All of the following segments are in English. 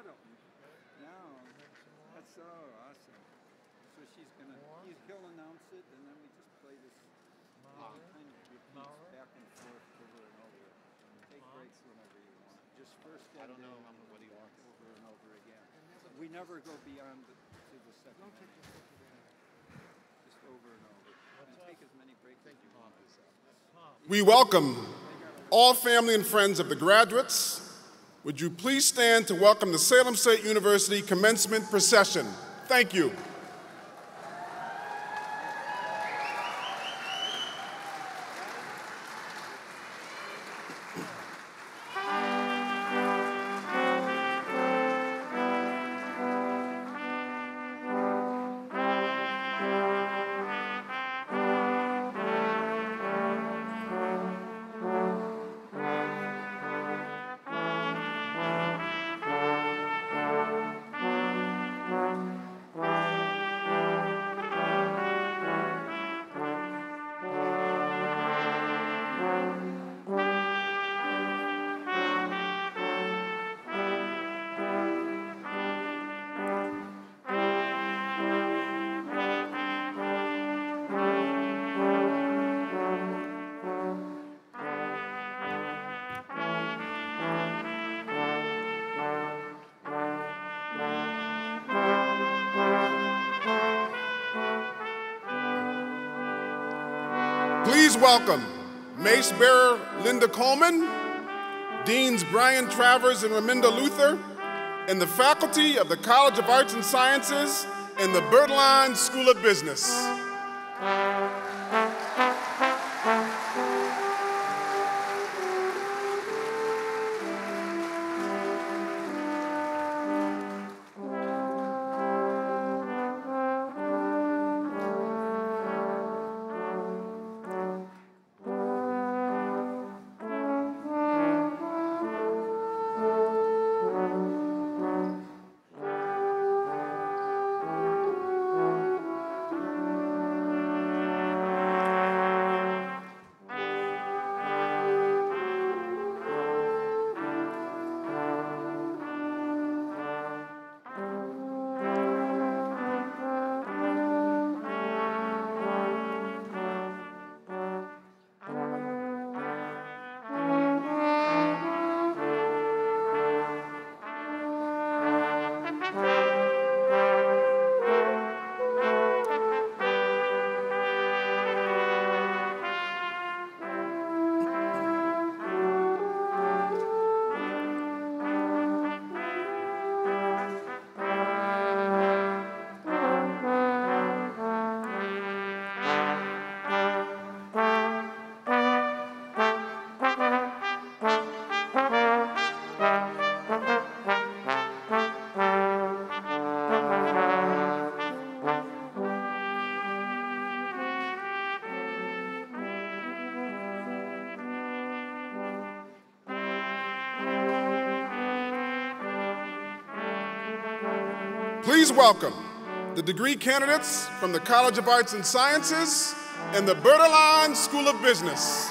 bottle. No, that's so awesome. So he'll announce it, and then we just play this. Kind of repeats back and forth over and over. Take breaks whenever you want. Just first I don't know what he wants over and over again. We never go beyond to the second inning. Just over and over. And take as many breaks as you want. We welcome all family and friends of the graduates. Would you please stand to welcome the Salem State University Commencement Procession? Thank you. Please welcome Mace Bearer Linda Coleman, Deans Brian Travers and Raminda Luther, and the faculty of the College of Arts and Sciences and the Bertolon School of Business. Please welcome the degree candidates from the College of Arts and Sciences and the Bertolon School of Business.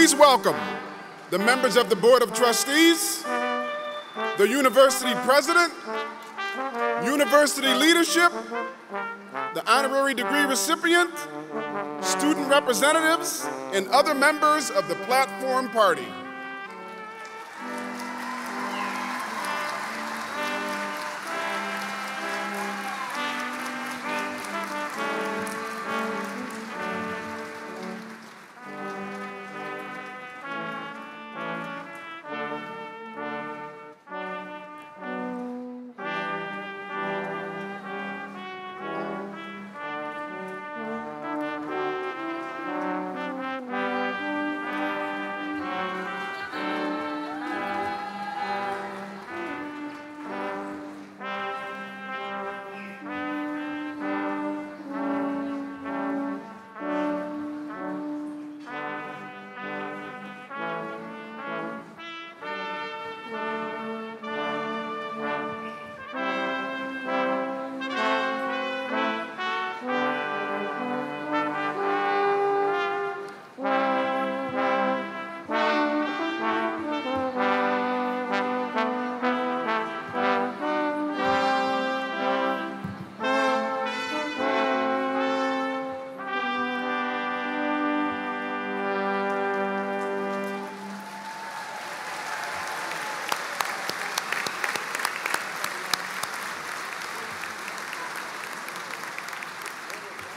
Please welcome the members of the Board of Trustees, the university president, university leadership, the honorary degree recipient, student representatives, and other members of the platform party.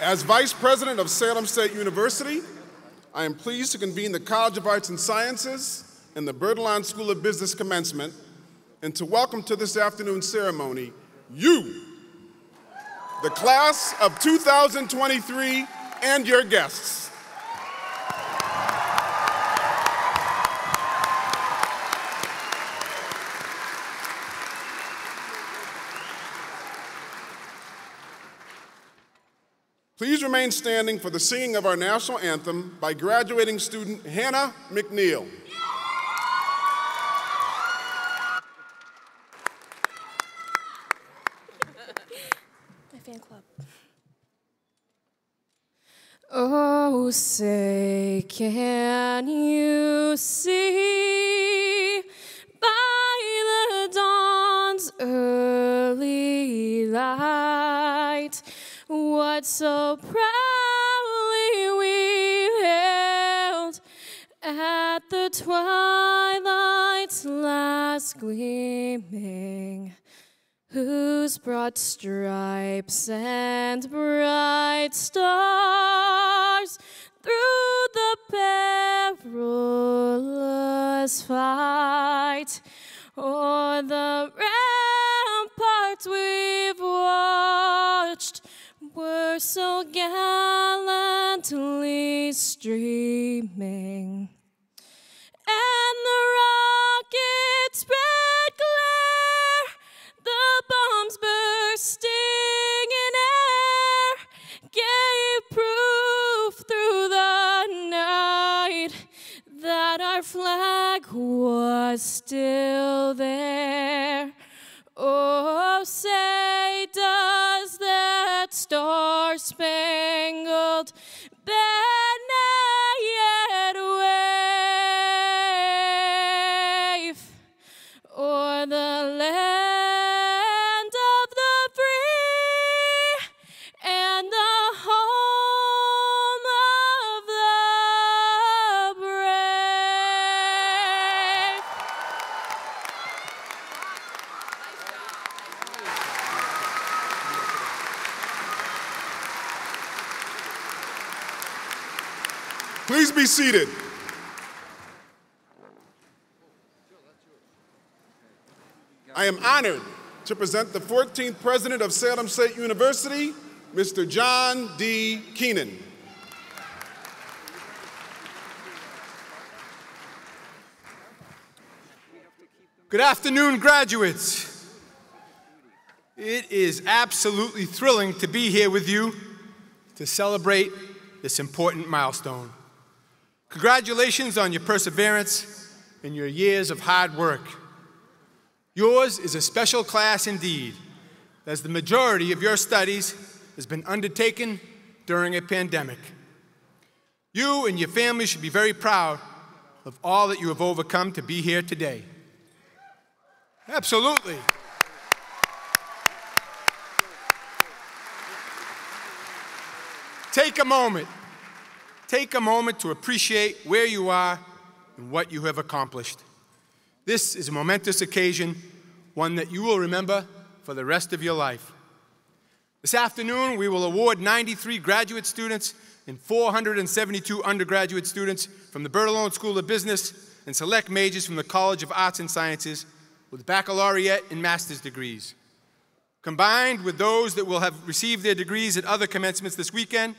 As Vice President of Salem State University, I am pleased to convene the College of Arts and Sciences and the Bertolon School of Business Commencement, and to welcome to this afternoon's ceremony, you, the class of 2023, and your guests. Please remain standing for the singing of our national anthem by graduating student Hannah McNeil. My fan club. Oh, say, can you see by the dawn's early light what so proudly we hailed at the twilight's last gleaming, whose broad stripes and bright stars through the perilous fight o'er the ramparts we've watched were so gallantly streaming, and the rockets spread glare, the bombs bursting in air gave proof through the night that our flag was still there. Oh, say, does that star-spangled banner yet wave o'er the land of the free and the home of the brave? Please be seated. I am honored to present the 14th President of Salem State University, Mr. John D. Keenan. Good afternoon, graduates. It is absolutely thrilling to be here with you to celebrate this important milestone. Congratulations on your perseverance and your years of hard work. Yours is a special class indeed, as the majority of your studies has been undertaken during a pandemic. You and your family should be very proud of all that you have overcome to be here today. Absolutely. Take a moment. Take a moment to appreciate where you are and what you have accomplished. This is a momentous occasion, one that you will remember for the rest of your life. This afternoon, we will award 93 graduate students and 472 undergraduate students from the Bertolon School of Business and select majors from the College of Arts and Sciences with baccalaureate and master's degrees. Combined with those that will have received their degrees at other commencements this weekend,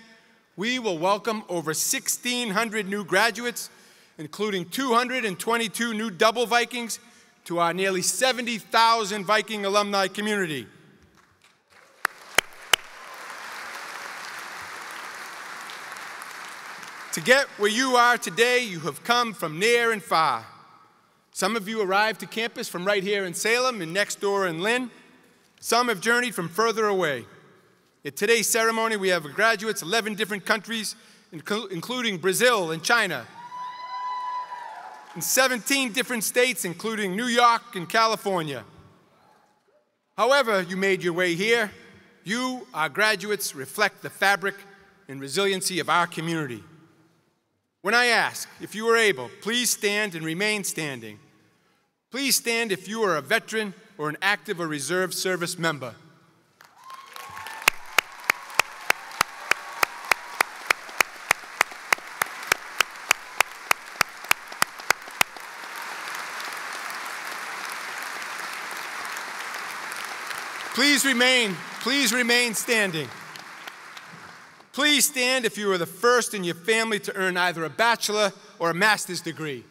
we will welcome over 1,600 new graduates, including 222 new double Vikings, to our nearly 70,000 Viking alumni community. To get where you are today, you have come from near and far. Some of you arrived to campus from right here in Salem and next door in Lynn. Some have journeyed from further away. At today's ceremony, we have graduates 11 different countries, including Brazil and China, in 17 different states, including New York and California. However you made your way here, you, our graduates, reflect the fabric and resiliency of our community. When I ask if you are able, please stand and remain standing. Please stand if you are a veteran or an active or reserve service member. Please remain standing. Please stand if you are the first in your family to earn either a bachelor or a master's degree.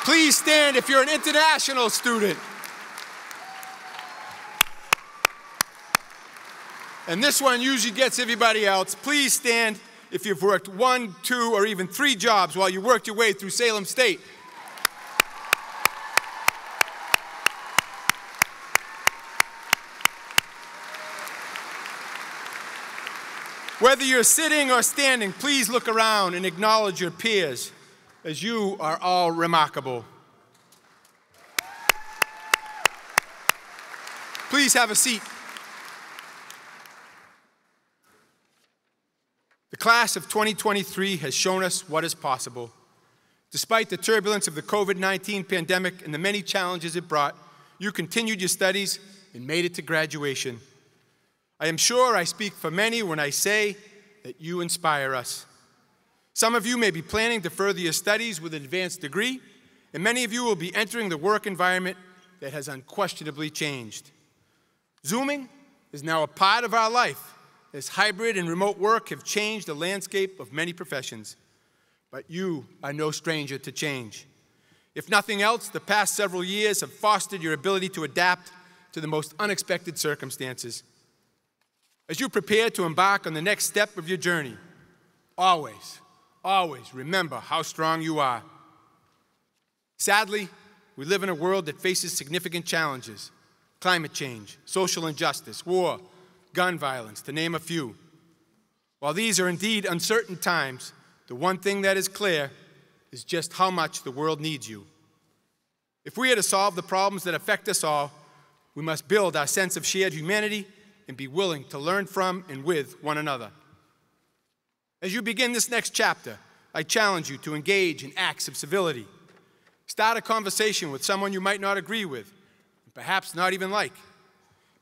Please stand if you're an international student. And this one usually gets everybody else. Please stand if you've worked 1, 2, or even 3 jobs while you worked your way through Salem State. Whether you're sitting or standing, please look around and acknowledge your peers, as you are all remarkable. Please have a seat. The class of 2023 has shown us what is possible. Despite the turbulence of the COVID-19 pandemic and the many challenges it brought, you continued your studies and made it to graduation. I am sure I speak for many when I say that you inspire us. Some of you may be planning to further your studies with an advanced degree, and many of you will be entering the work environment that has unquestionably changed. Zooming is now a part of our life, as hybrid and remote work have changed the landscape of many professions. But you are no stranger to change. If nothing else, the past several years have fostered your ability to adapt to the most unexpected circumstances. As you prepare to embark on the next step of your journey, always remember how strong you are. Sadly, we live in a world that faces significant challenges: climate change, social injustice, war, gun violence, to name a few. While these are indeed uncertain times, the one thing that is clear is just how much the world needs you. If we are to solve the problems that affect us all, we must build our sense of shared humanity and be willing to learn from and with one another. As you begin this next chapter, I challenge you to engage in acts of civility. Start a conversation with someone you might not agree with, and perhaps not even like.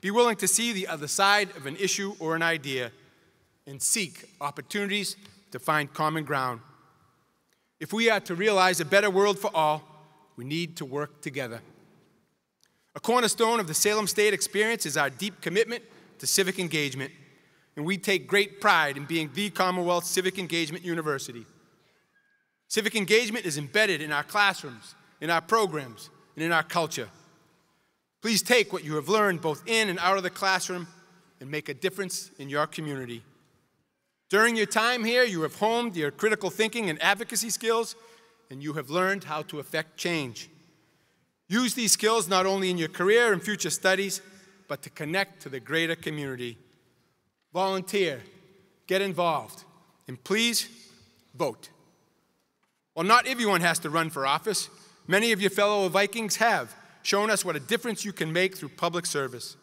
Be willing to see the other side of an issue or an idea, and seek opportunities to find common ground. If we are to realize a better world for all, we need to work together. A cornerstone of the Salem State experience is our deep commitment to civic engagement, and we take great pride in being the Commonwealth Civic Engagement University. Civic engagement is embedded in our classrooms, in our programs, and in our culture. Please take what you have learned both in and out of the classroom and make a difference in your community. During your time here, you have honed your critical thinking and advocacy skills, and you have learned how to affect change. Use these skills not only in your career and future studies, but to connect to the greater community. volunteer, get involved, and please vote. While not everyone has to run for office, many of your fellow Vikings have shown us what a difference you can make through public service.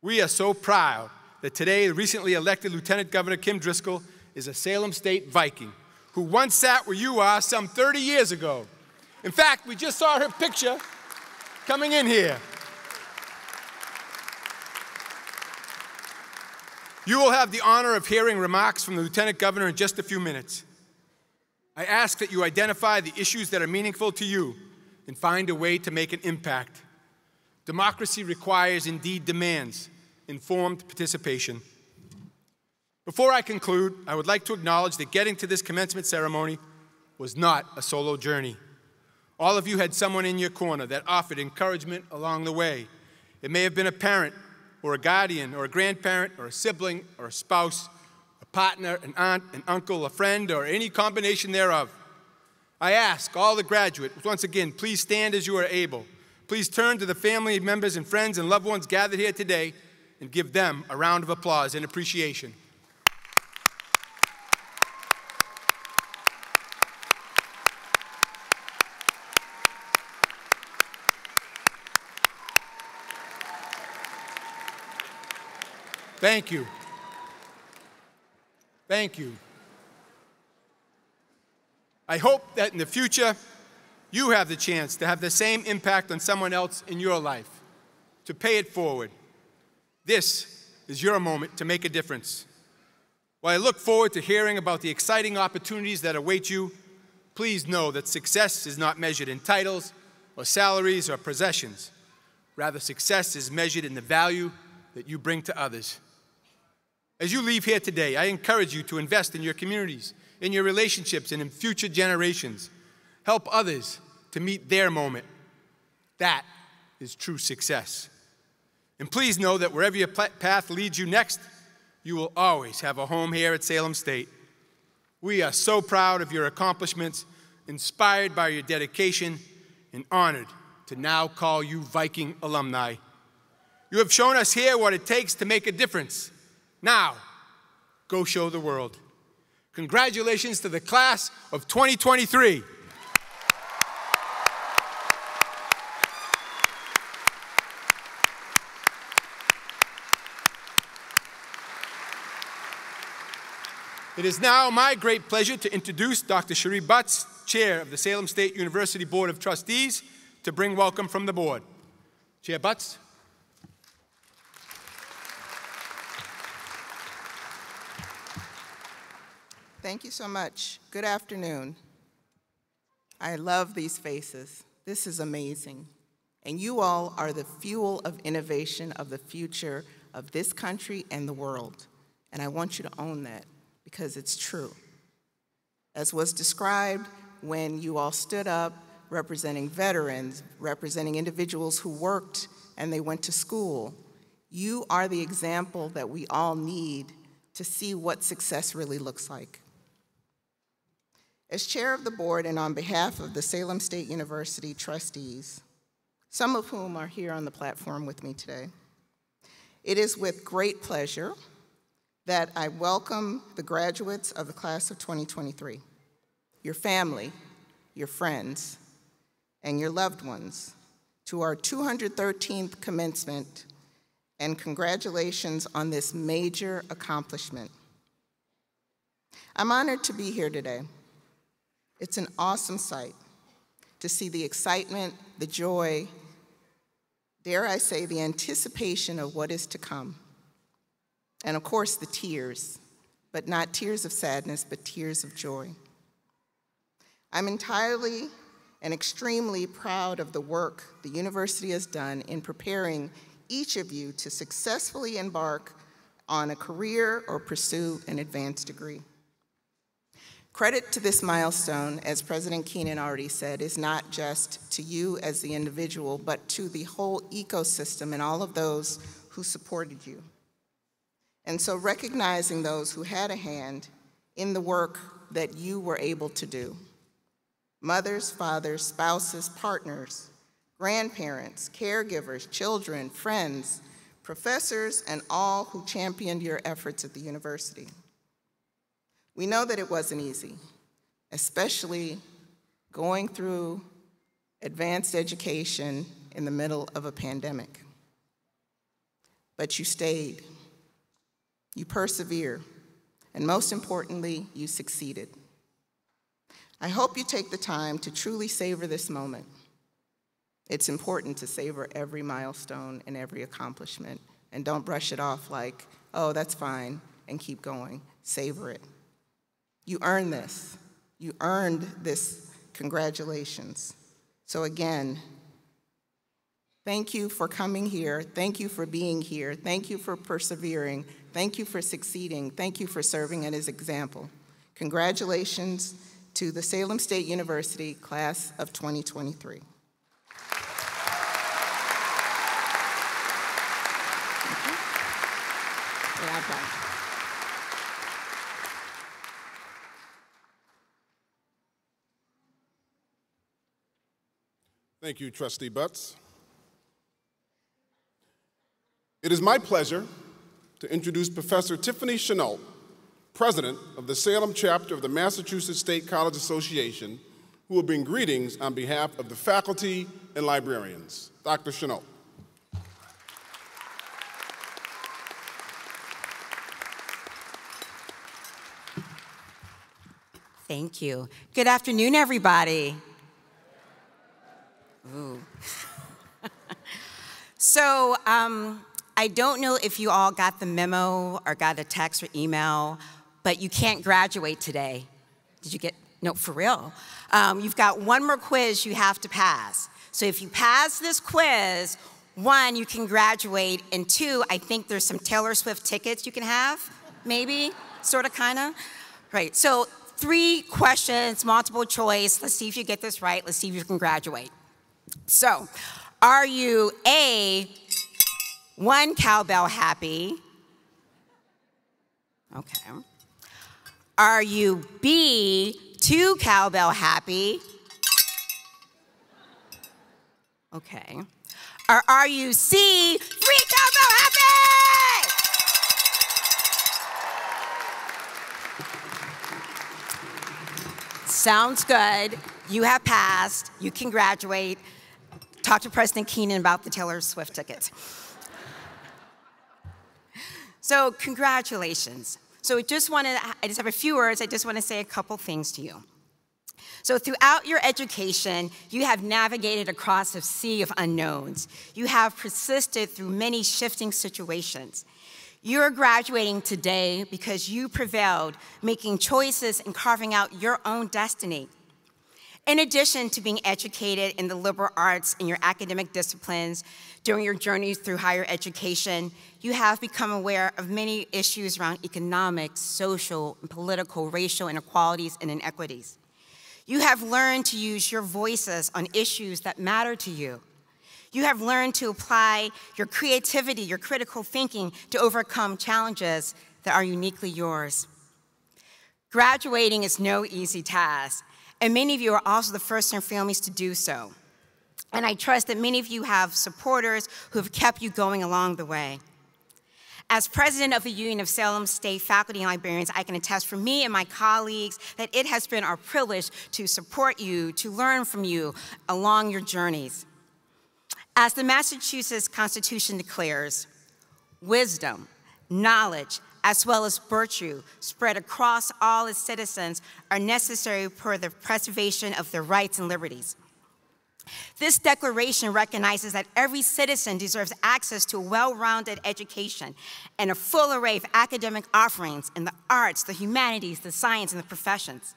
We are so proud that today the recently elected Lieutenant Governor Kim Driscoll is a Salem State Viking who once sat where you are some 30 years ago. In fact, we just saw her picture coming in here. You will have the honor of hearing remarks from the Lieutenant Governor in just a few minutes. I ask that you identify the issues that are meaningful to you and find a way to make an impact. Democracy requires, indeed demands, informed participation. Before I conclude, I would like to acknowledge that getting to this commencement ceremony was not a solo journey. All of you had someone in your corner that offered encouragement along the way. It may have been a parent, or a guardian, or a grandparent, or a sibling, or a spouse, a partner, an aunt, an uncle, a friend, or any combination thereof. I ask all the graduates, once again, please stand as you are able. Please turn to the family members and friends and loved ones gathered here today and give them a round of applause and appreciation. Thank you. Thank you. I hope that in the future, you have the chance to have the same impact on someone else in your life, to pay it forward. This is your moment to make a difference. While I look forward to hearing about the exciting opportunities that await you, please know that success is not measured in titles or salaries or possessions. Rather, success is measured in the value that you bring to others. As you leave here today, I encourage you to invest in your communities, in your relationships, and in future generations. Help others to meet their moment. That is true success. And please know that wherever your path leads you next, you will always have a home here at Salem State. We are so proud of your accomplishments, inspired by your dedication, and honored to now call you Viking alumni. You have shown us here what it takes to make a difference. Now, go show the world. Congratulations to the class of 2023. It is now my great pleasure to introduce Dr. Cherie Butts, Chair of the Salem State University Board of Trustees, to bring welcome from the board. Chair Butts. Thank you so much. Good afternoon. I love these faces. This is amazing. And you all are the fuel of innovation of the future of this country and the world. And I want you to own that because it's true. As was described when you all stood up representing veterans, representing individuals who worked and they went to school, you are the example that we all need to see what success really looks like. As chair of the board and on behalf of the Salem State University trustees, some of whom are here on the platform with me today, it is with great pleasure that I welcome the graduates of the class of 2023, your family, your friends, and your loved ones to our 213th commencement, and congratulations on this major accomplishment. I'm honored to be here today. It's an awesome sight to see the excitement, the joy, dare I say, the anticipation of what is to come. And of course, the tears, but not tears of sadness, but tears of joy. I'm entirely and extremely proud of the work the university has done in preparing each of you to successfully embark on a career or pursue an advanced degree. Credit to this milestone, as President Keenan already said, is not just to you as the individual, but to the whole ecosystem and all of those who supported you. And so recognizing those who had a hand in the work that you were able to do. Mothers, fathers, spouses, partners, grandparents, caregivers, children, friends, professors, and all who championed your efforts at the university. We know that it wasn't easy, especially going through advanced education in the middle of a pandemic. But you stayed, you persevered, and most importantly, you succeeded. I hope you take the time to truly savor this moment. It's important to savor every milestone and every accomplishment, and don't brush it off like, oh, that's fine, and keep going. Savor it. You earned this. You earned this. Congratulations. So again, thank you for coming here. Thank you for being here. Thank you for persevering. Thank you for succeeding. Thank you for serving as an example. Congratulations to the Salem State University class of 2023. Thank you, Trustee Butts. It is my pleasure to introduce Professor Tiffany Chenault, President of the Salem chapter of the Massachusetts State College Association, who will bring greetings on behalf of the faculty and librarians. Dr. Chenault. Thank you. Good afternoon, everybody. Ooh. So, I don't know if you all got the memo or got a text or email, but you can't graduate today. Did you get, no, for real. You've got one more quiz you have to pass. So if you pass this quiz, one, you can graduate, and two, I think there's some Taylor Swift tickets you can have, maybe, sort of, kind of. Right, so 3 questions, multiple choice. Let's see if you get this right. Let's see if you can graduate. So, are you A, 1 cowbell happy? Okay. Are you B, 2 cowbell happy? Okay. Or are you C, 3 cowbell happy? Sounds good. You have passed. You can graduate. Talk to President Keenan about the Taylor Swift tickets. So congratulations. So I just have a few words. I just want to say a couple things to you. So throughout your education, you have navigated across a sea of unknowns. You have persisted through many shifting situations. You're graduating today because you prevailed, making choices and carving out your own destiny. In addition to being educated in the liberal arts and your academic disciplines during your journey through higher education, you have become aware of many issues around economic, social, and political, racial inequalities and inequities. You have learned to use your voices on issues that matter to you. You have learned to apply your creativity, your critical thinking to overcome challenges that are uniquely yours. Graduating is no easy task. And many of you are also the first in your families to do so. And I trust that many of you have supporters who have kept you going along the way. As president of the Union of Salem State Faculty and Librarians, I can attest for me and my colleagues that it has been our privilege to support you, to learn from you along your journeys. As the Massachusetts Constitution declares, wisdom, knowledge, as well as virtue spread across all its citizens are necessary for the preservation of their rights and liberties. This declaration recognizes that every citizen deserves access to a well-rounded education and a full array of academic offerings in the arts, the humanities, the science, and the professions.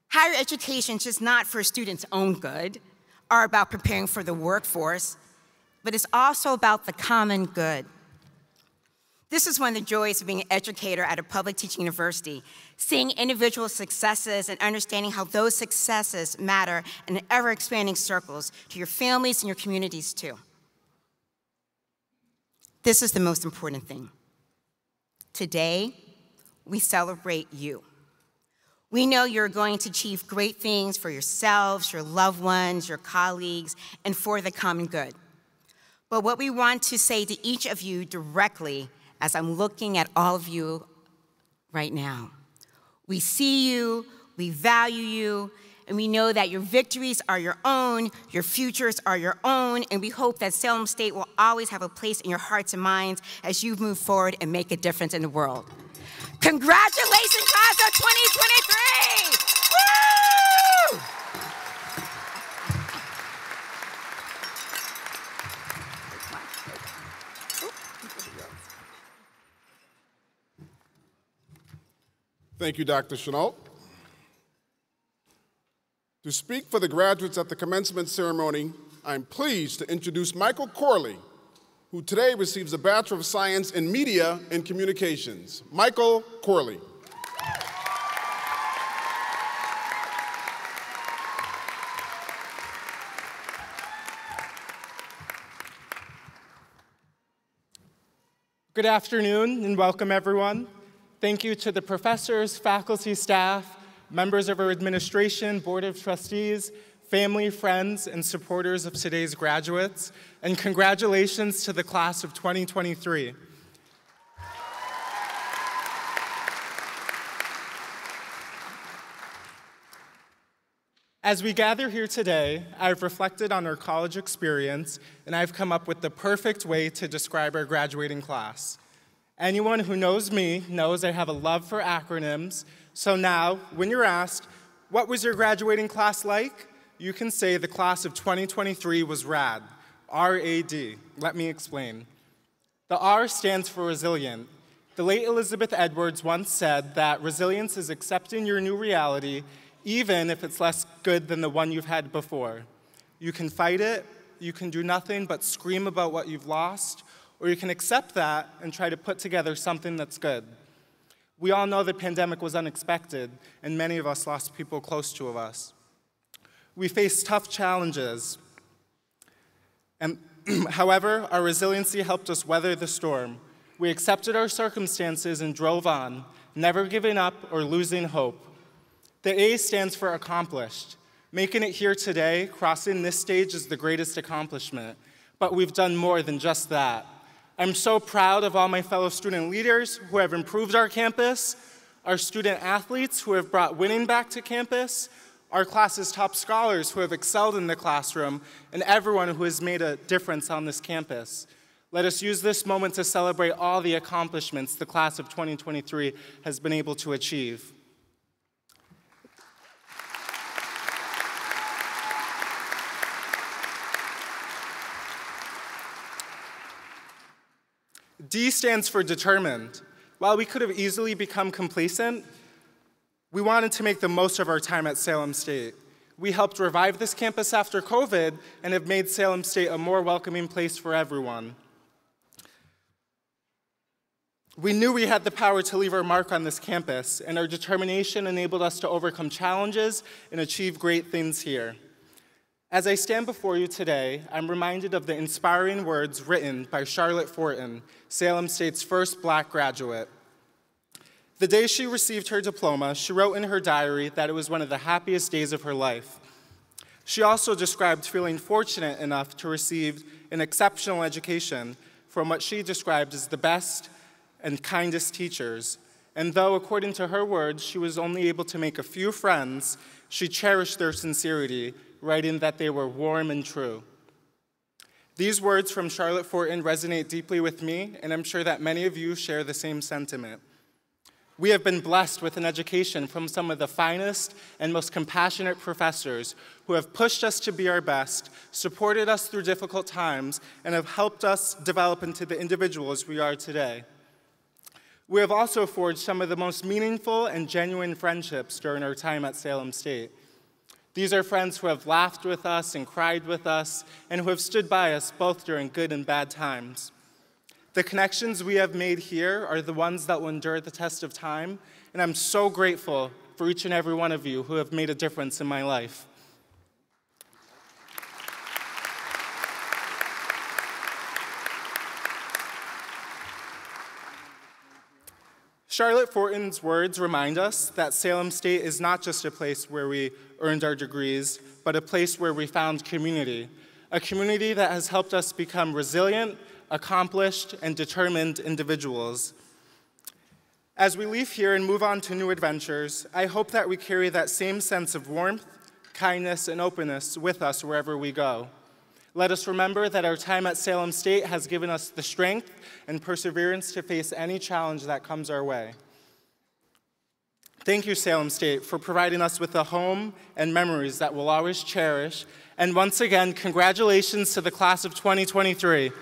Higher education is just not for students' own good or about preparing for the workforce, but it's also about the common good. This is one of the joys of being an educator at a public teaching university, seeing individual successes and understanding how those successes matter in ever-expanding circles to your families and your communities too. This is the most important thing. Today, we celebrate you. We know you're going to achieve great things for yourselves, your loved ones, your colleagues, and for the common good. But what we want to say to each of you directly, as I'm looking at all of you right now, we see you, we value you, and we know that your victories are your own, your futures are your own, and we hope that Salem State will always have a place in your hearts and minds as you move forward and make a difference in the world. Congratulations, class of 2023! Woo! Thank you, Dr. Chenault. To speak for the graduates at the commencement ceremony, I'm pleased to introduce Michael Corley, who today receives a Bachelor of Science in Media and Communications. Michael Corley. Good afternoon and welcome everyone. Thank you to the professors, faculty, staff, members of our administration, board of trustees, family, friends, and supporters of today's graduates, and congratulations to the class of 2023. As we gather here today, I've reflected on our college experience, and I've come up with the perfect way to describe our graduating class. Anyone who knows me knows I have a love for acronyms, so now, when you're asked, what was your graduating class like? You can say the class of 2023 was RAD, R-A-D. Let me explain. The R stands for resilient. The late Elizabeth Edwards once said that resilience is accepting your new reality, even if it's less good than the one you've had before. You can fight it, you can do nothing but scream about what you've lost, or you can accept that and try to put together something that's good. We all know the pandemic was unexpected, and many of us lost people close to us. We faced tough challenges, and however, our resiliency helped us weather the storm. We accepted our circumstances and drove on, never giving up or losing hope. The A stands for accomplished. Making it here today, crossing this stage, is the greatest accomplishment, but we've done more than just that. I'm so proud of all my fellow student leaders who have improved our campus, our student athletes who have brought winning back to campus, our class's top scholars who have excelled in the classroom, and everyone who has made a difference on this campus. Let us use this moment to celebrate all the accomplishments the class of 2023 has been able to achieve. D stands for determined. While we could have easily become complacent, we wanted to make the most of our time at Salem State. We helped revive this campus after COVID and have made Salem State a more welcoming place for everyone. We knew we had the power to leave our mark on this campus, and our determination enabled us to overcome challenges and achieve great things here. As I stand before you today, I'm reminded of the inspiring words written by Charlotte Fortin, Salem State's first Black graduate. The day she received her diploma, she wrote in her diary that it was one of the happiest days of her life. She also described feeling fortunate enough to receive an exceptional education from what she described as the best and kindest teachers. And though, according to her words, she was only able to make a few friends, she cherished their sincerity, writing that they were warm and true. These words from Charlotte Fortin resonate deeply with me, and I'm sure that many of you share the same sentiment. We have been blessed with an education from some of the finest and most compassionate professors who have pushed us to be our best, supported us through difficult times, and have helped us develop into the individuals we are today. We have also forged some of the most meaningful and genuine friendships during our time at Salem State. These are friends who have laughed with us and cried with us, and who have stood by us both during good and bad times. The connections we have made here are the ones that will endure the test of time, and I'm so grateful for each and every one of you who have made a difference in my life. Charlotte Fortin's words remind us that Salem State is not just a place where we earned our degrees, but a place where we found community, a community that has helped us become resilient, accomplished, and determined individuals. As we leave here and move on to new adventures, I hope that we carry that same sense of warmth, kindness, and openness with us wherever we go. Let us remember that our time at Salem State has given us the strength and perseverance to face any challenge that comes our way. Thank you, Salem State, for providing us with a home and memories that we'll always cherish. And once again, congratulations to the class of 2023.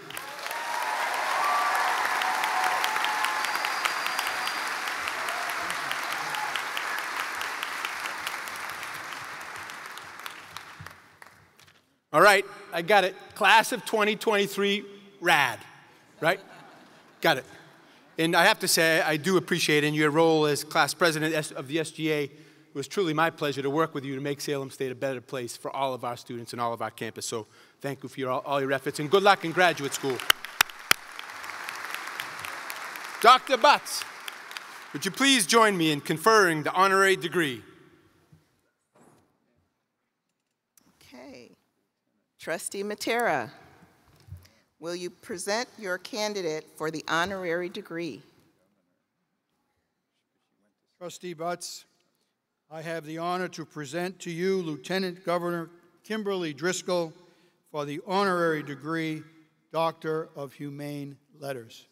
All right, I got it. Class of 2023, rad, right? Got it. And I have to say, I do appreciate in your role as class president of the SGA, it was truly my pleasure to work with you to make Salem State a better place for all of our students and all of our campus. So thank you for all your efforts, and good luck in graduate school. Dr. Butts, would you please join me in conferring the honorary degree? Okay. Trustee Matera, will you present your candidate for the honorary degree? Trustee Butts, I have the honor to present to you Lieutenant Governor Kimberly Driscoll for the honorary degree, Doctor of Humane Letters.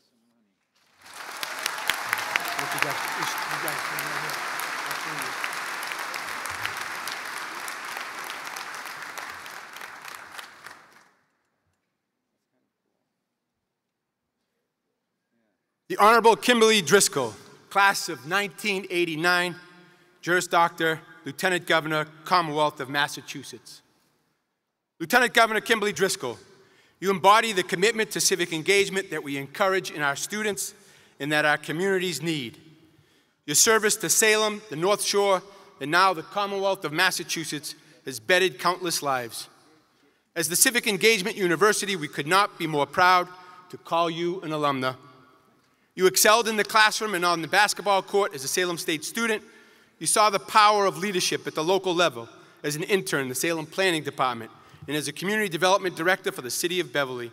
The Honorable Kimberly Driscoll, class of 1989, Juris Doctor, Lieutenant Governor, Commonwealth of Massachusetts. Lieutenant Governor Kimberly Driscoll, you embody the commitment to civic engagement that we encourage in our students and that our communities need. Your service to Salem, the North Shore, and now the Commonwealth of Massachusetts has bettered countless lives. As the Civic Engagement University, we could not be more proud to call you an alumna. You excelled in the classroom and on the basketball court as a Salem State student. You saw the power of leadership at the local level as an intern in the Salem Planning Department and as a community development director for the city of Beverly.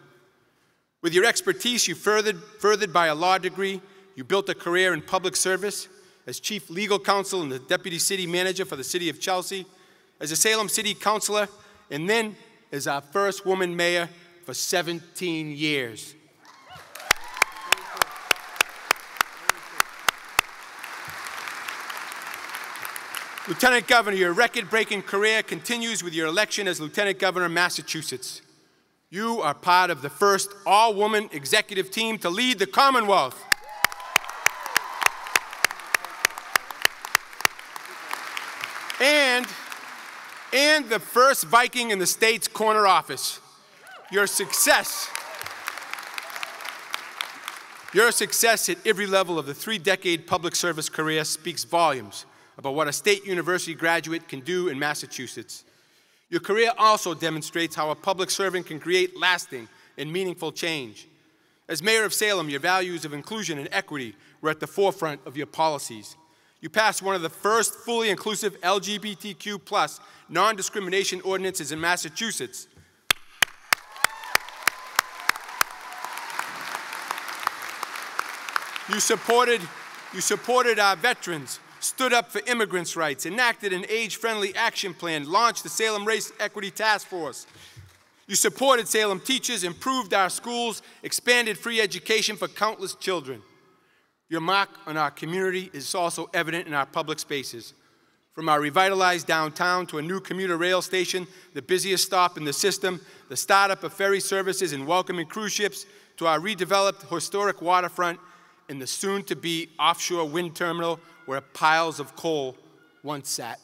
With your expertise, you furthered by a law degree, you built a career in public service as chief legal counsel and the deputy city manager for the city of Chelsea, as a Salem city councilor, and then as our first woman mayor for 17 years. Lieutenant Governor, your record-breaking career continues with your election as Lieutenant Governor of Massachusetts. You are part of the first all-woman executive team to lead the Commonwealth. And the first Viking in the state's corner office. Your success at every level of the three-decade public service career speaks volumes about what a state university graduate can do in Massachusetts. Your career also demonstrates how a public servant can create lasting and meaningful change. As mayor of Salem, your values of inclusion and equity were at the forefront of your policies. You passed one of the first fully inclusive LGBTQ+ non-discrimination ordinances in Massachusetts. You supported our veterans, stood up for immigrants' rights, enacted an age-friendly action plan, launched the Salem Race Equity Task Force. You supported Salem teachers, improved our schools, expanded free education for countless children. Your mark on our community is also evident in our public spaces. From our revitalized downtown to a new commuter rail station, the busiest stop in the system, the startup of ferry services and welcoming cruise ships, to our redeveloped historic waterfront and the soon-to-be offshore wind terminal where piles of coal once sat.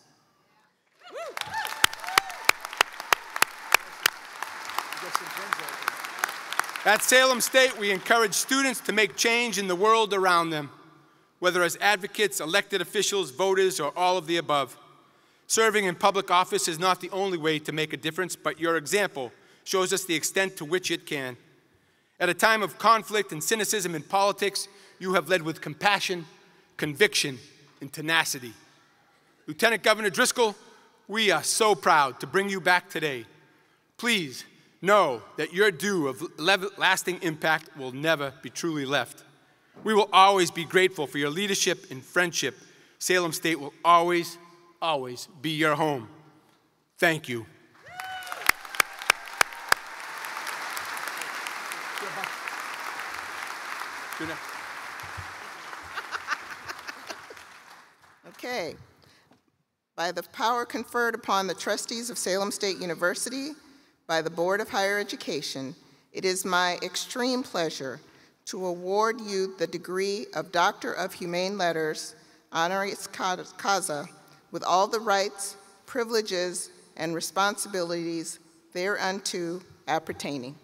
At Salem State, we encourage students to make change in the world around them, whether as advocates, elected officials, voters, or all of the above. Serving in public office is not the only way to make a difference, but your example shows us the extent to which it can. At a time of conflict and cynicism in politics, you have led with compassion, conviction, and tenacity. Lieutenant Governor Driscoll, we are so proud to bring you back today. Please know that your due of lasting impact will never be truly left. We will always be grateful for your leadership and friendship. Salem State will always, always be your home. Thank you. Okay. By the power conferred upon the trustees of Salem State University, by the Board of Higher Education, it is my extreme pleasure to award you the degree of Doctor of Humane Letters, honoris causa, with all the rights, privileges, and responsibilities thereunto appertaining.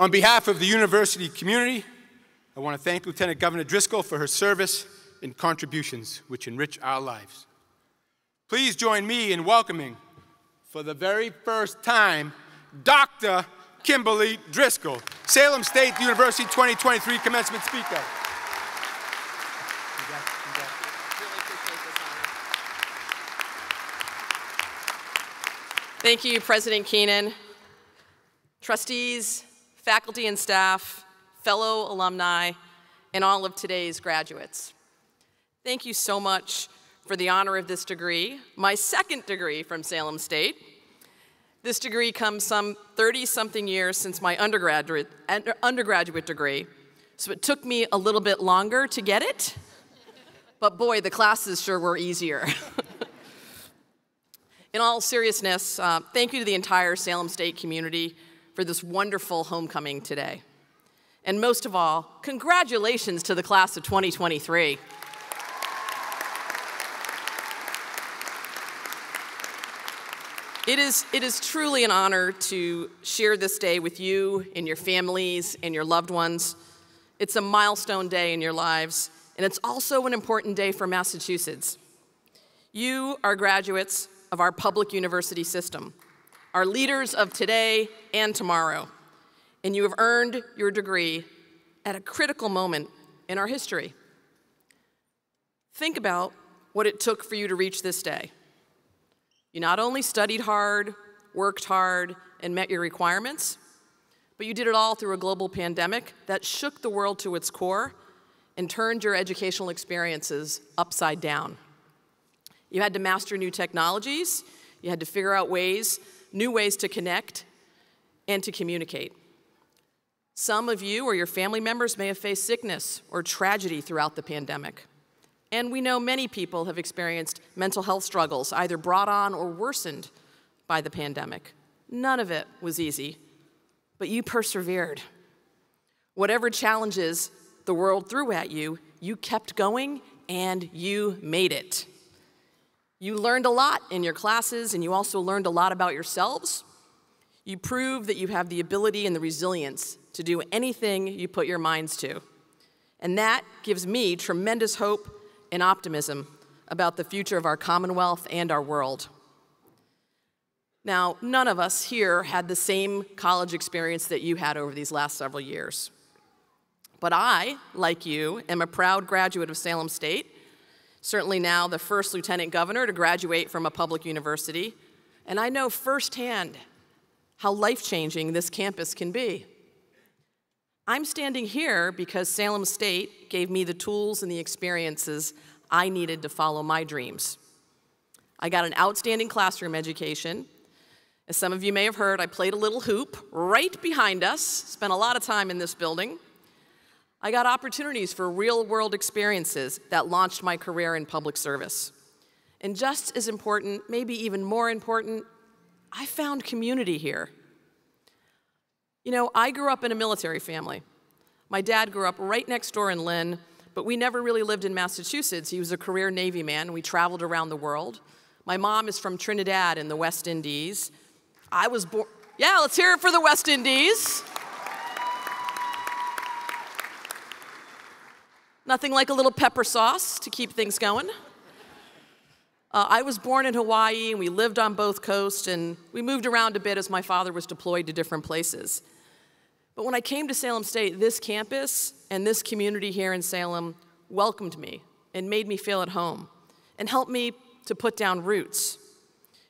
On behalf of the university community, I want to thank Lieutenant Governor Driscoll for her service and contributions which enrich our lives. Please join me in welcoming, for the very first time, Dr. Kimberly Driscoll, Salem State University 2023 commencement speaker. Thank you, President Keenan, trustees, faculty and staff, fellow alumni, and all of today's graduates. Thank you so much for the honor of this degree, my second degree from Salem State. This degree comes some 30-something years since my undergraduate degree, so it took me a little bit longer to get it, but boy, the classes sure were easier. In all seriousness, thank you to the entire Salem State community for this wonderful homecoming today. And most of all, congratulations to the class of 2023. It is truly an honor to share this day with you and your families and your loved ones. It's a milestone day in your lives, and it's also an important day for Massachusetts. You are graduates of our public university system, are leaders of today and tomorrow, and you have earned your degree at a critical moment in our history. Think about what it took for you to reach this day. You not only studied hard, worked hard, and met your requirements, but you did it all through a global pandemic that shook the world to its core and turned your educational experiences upside down. You had to master new technologies, you had to figure out new ways to connect and to communicate. Some of you or your family members may have faced sickness or tragedy throughout the pandemic. And we know many people have experienced mental health struggles, either brought on or worsened by the pandemic. None of it was easy, but you persevered. Whatever challenges the world threw at you, you kept going and you made it. You learned a lot in your classes, and you also learned a lot about yourselves. You proved that you have the ability and the resilience to do anything you put your minds to. And that gives me tremendous hope and optimism about the future of our Commonwealth and our world. Now, none of us here had the same college experience that you had over these last several years. But I, like you, am a proud graduate of Salem State, certainly now the first lieutenant governor to graduate from a public university, and I know firsthand how life-changing this campus can be. I'm standing here because Salem State gave me the tools and the experiences I needed to follow my dreams. I got an outstanding classroom education. As some of you may have heard, I played a little hoop right behind us, spent a lot of time in this building. I got opportunities for real-world experiences that launched my career in public service. And just as important, maybe even more important, I found community here. You know, I grew up in a military family. My dad grew up right next door in Lynn, but we never really lived in Massachusetts. He was a career Navy man. We traveled around the world. My mom is from Trinidad in the West Indies. I was born, yeah, let's hear it for the West Indies. Nothing like a little pepper sauce to keep things going. I was born in Hawaii, and we lived on both coasts, and we moved around a bit as my father was deployed to different places. But when I came to Salem State, this campus and this community here in Salem welcomed me and made me feel at home and helped me to put down roots.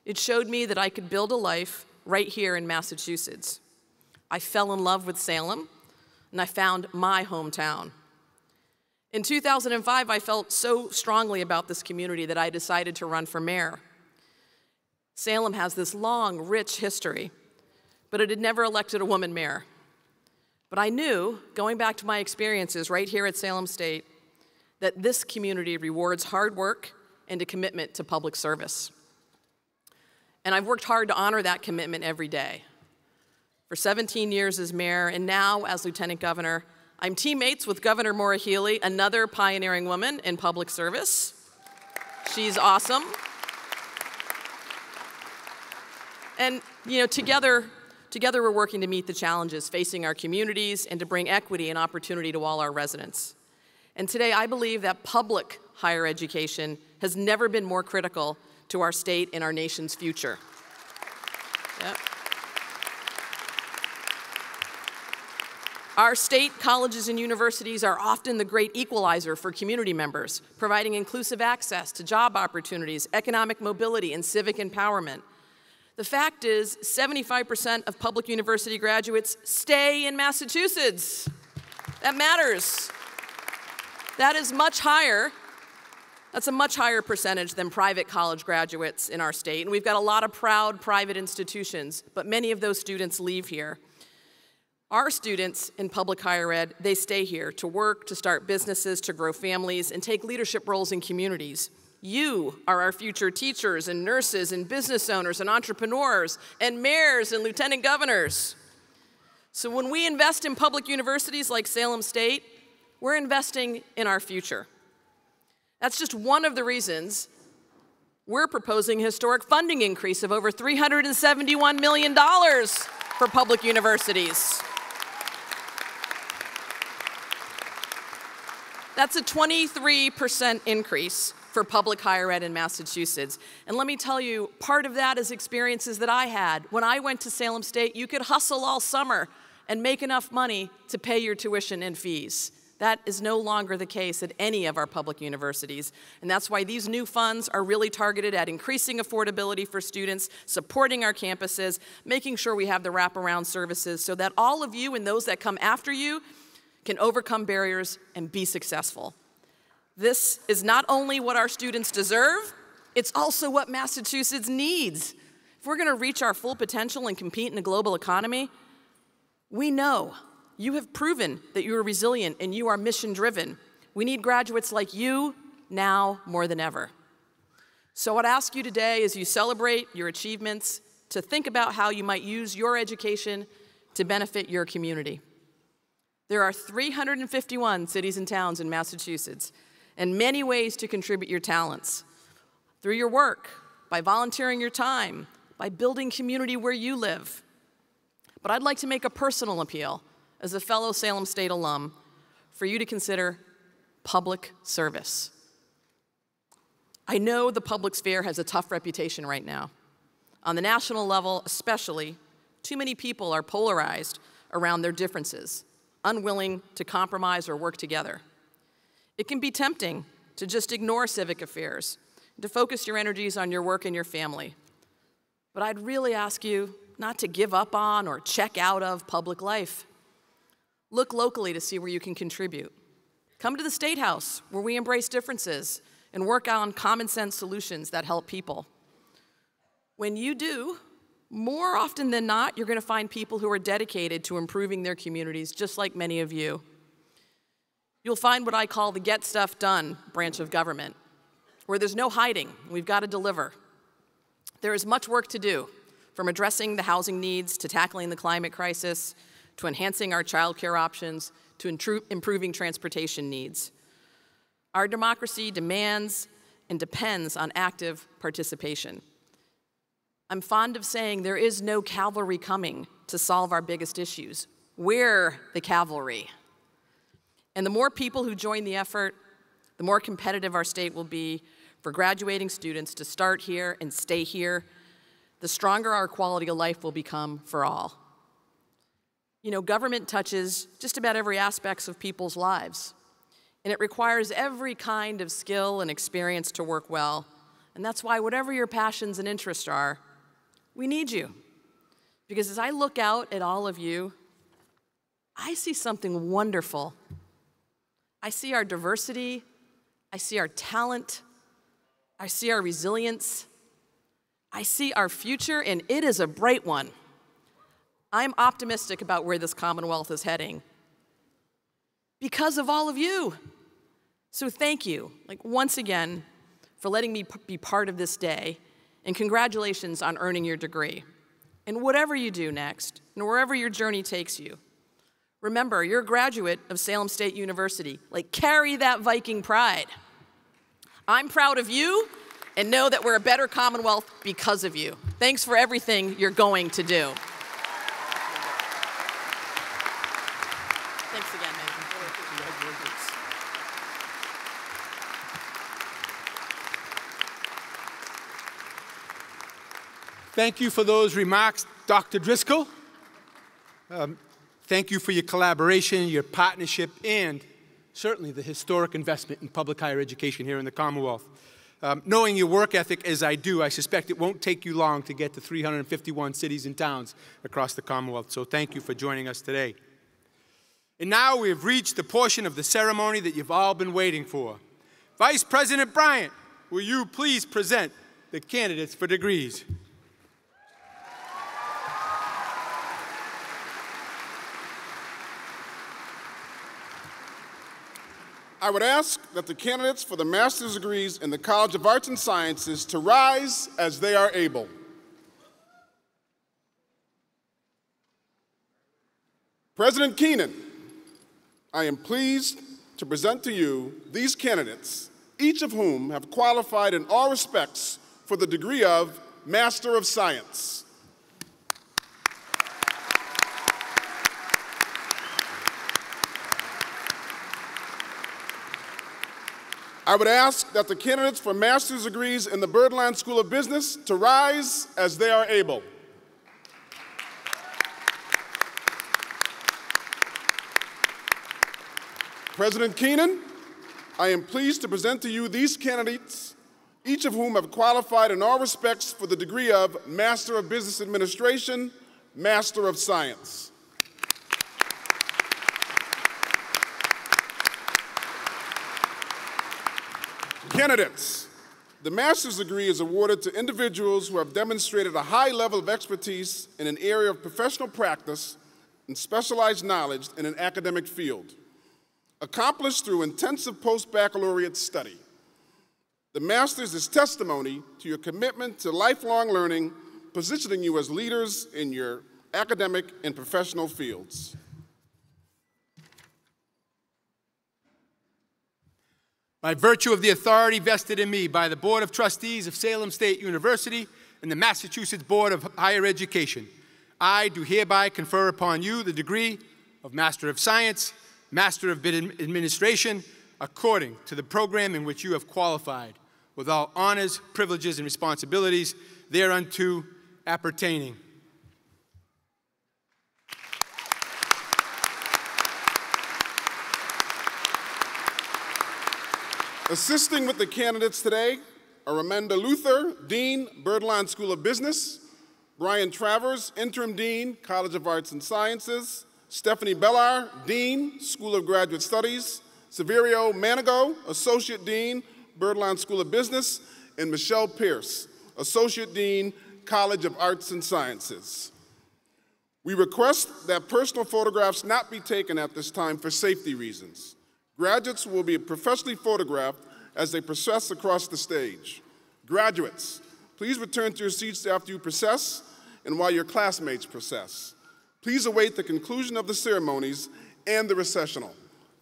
It showed me that I could build a life right here in Massachusetts. I fell in love with Salem, and I found my hometown. In 2005, I felt so strongly about this community that I decided to run for mayor. Salem has this long, rich history, but it had never elected a woman mayor. But I knew, going back to my experiences right here at Salem State, that this community rewards hard work and a commitment to public service. And I've worked hard to honor that commitment every day. For 17 years as mayor, and now as lieutenant governor, I'm teammates with Governor Maura Healey, another pioneering woman in public service. She's awesome. And together we're working to meet the challenges facing our communities and to bring equity and opportunity to all our residents. And today I believe that public higher education has never been more critical to our state and our nation's future. Yep. Our state colleges and universities are often the great equalizer for community members, providing inclusive access to job opportunities, economic mobility, and civic empowerment. The fact is, 75% of public university graduates stay in Massachusetts. That matters. That is much higher. That's a much higher percentage than private college graduates in our state. And we've got a lot of proud private institutions, but many of those students leave here. Our students in public higher ed, they stay here to work, to start businesses, to grow families, and take leadership roles in communities. You are our future teachers and nurses and business owners and entrepreneurs and mayors and lieutenant governors. So when we invest in public universities like Salem State, we're investing in our future. That's just one of the reasons we're proposing a historic funding increase of over $371 million for public universities. That's a 23% increase for public higher ed in Massachusetts. And let me tell you, part of that is experiences that I had. When I went to Salem State, you could hustle all summer and make enough money to pay your tuition and fees. That is no longer the case at any of our public universities. And that's why these new funds are really targeted at increasing affordability for students, supporting our campuses, making sure we have the wraparound services so that all of you and those that come after you can overcome barriers and be successful. This is not only what our students deserve, it's also what Massachusetts needs. If we're going to reach our full potential and compete in a global economy, we know you have proven that you are resilient and you are mission-driven. We need graduates like you now more than ever. So I'd ask you today, as you celebrate your achievements, to think about how you might use your education to benefit your community. There are 351 cities and towns in Massachusetts, and many ways to contribute your talents. Through your work, by volunteering your time, by building community where you live. But I'd like to make a personal appeal as a fellow Salem State alum for you to consider public service. I know the public sphere has a tough reputation right now. On the national level especially, too many people are polarized around their differences, unwilling to compromise or work together. It can be tempting to just ignore civic affairs, to focus your energies on your work and your family. But I'd really ask you not to give up on or check out of public life. Look locally to see where you can contribute. Come to the State House, where we embrace differences and work on common sense solutions that help people. When you do, more often than not, you're going to find people who are dedicated to improving their communities, just like many of you. You'll find what I call the get stuff done branch of government, where there's no hiding. We've got to deliver. There is much work to do, from addressing the housing needs to tackling the climate crisis, to enhancing our child care options, to improving transportation needs. Our democracy demands and depends on active participation. I'm fond of saying there is no cavalry coming to solve our biggest issues. We're the cavalry. And the more people who join the effort, the more competitive our state will be for graduating students to start here and stay here, the stronger our quality of life will become for all. You know, government touches just about every aspect of people's lives, and it requires every kind of skill and experience to work well. And that's why whatever your passions and interests are, we need you. Because as I look out at all of you, I see something wonderful. I see our diversity, I see our talent, I see our resilience, I see our future, and it is a bright one. I'm optimistic about where this Commonwealth is heading because of all of you. So thank you, once again, for letting me be part of this day, and congratulations on earning your degree. And whatever you do next, and wherever your journey takes you, remember, you're a graduate of Salem State University. Carry that Viking pride. I'm proud of you, and know that we're a better Commonwealth because of you. Thanks for everything you're going to do. Thanks again, man. Thank you for those remarks, Dr. Driscoll. Thank you for your collaboration, your partnership, and certainly the historic investment in public higher education here in the Commonwealth. Knowing your work ethic as I do, I suspect it won't take you long to get to 351 cities and towns across the Commonwealth, so thank you for joining us today. And now we have reached the portion of the ceremony that you've all been waiting for. Vice President Bryant, will you please present the candidates for degrees? I would ask that the candidates for the master's degrees in the College of Arts and Sciences to rise as they are able. President Keenan, I am pleased to present to you these candidates, each of whom have qualified in all respects for the degree of Master of Science. I would ask that the candidates for master's degrees in the Bertolon School of Business to rise as they are able. President Keenan, I am pleased to present to you these candidates, each of whom have qualified in all respects for the degree of Master of Business Administration, Master of Science. Candidates, the master's degree is awarded to individuals who have demonstrated a high level of expertise in an area of professional practice and specialized knowledge in an academic field, accomplished through intensive post-baccalaureate study. The master's is testimony to your commitment to lifelong learning, positioning you as leaders in your academic and professional fields. By virtue of the authority vested in me by the Board of Trustees of Salem State University and the Massachusetts Board of Higher Education, I do hereby confer upon you the degree of Master of Science, Master of Administration, according to the program in which you have qualified, with all honors, privileges, and responsibilities thereunto appertaining. Assisting with the candidates today are Amanda Luther, Dean, Bertolon School of Business, Brian Travers, Interim Dean, College of Arts and Sciences, Stephanie Bellar, Dean, School of Graduate Studies, Severio Manigo, Associate Dean, Bertolon School of Business, and Michelle Pierce, Associate Dean, College of Arts and Sciences. We request that personal photographs not be taken at this time for safety reasons. Graduates will be professionally photographed as they process across the stage. Graduates, please return to your seats after you process and while your classmates process. Please await the conclusion of the ceremonies and the recessional.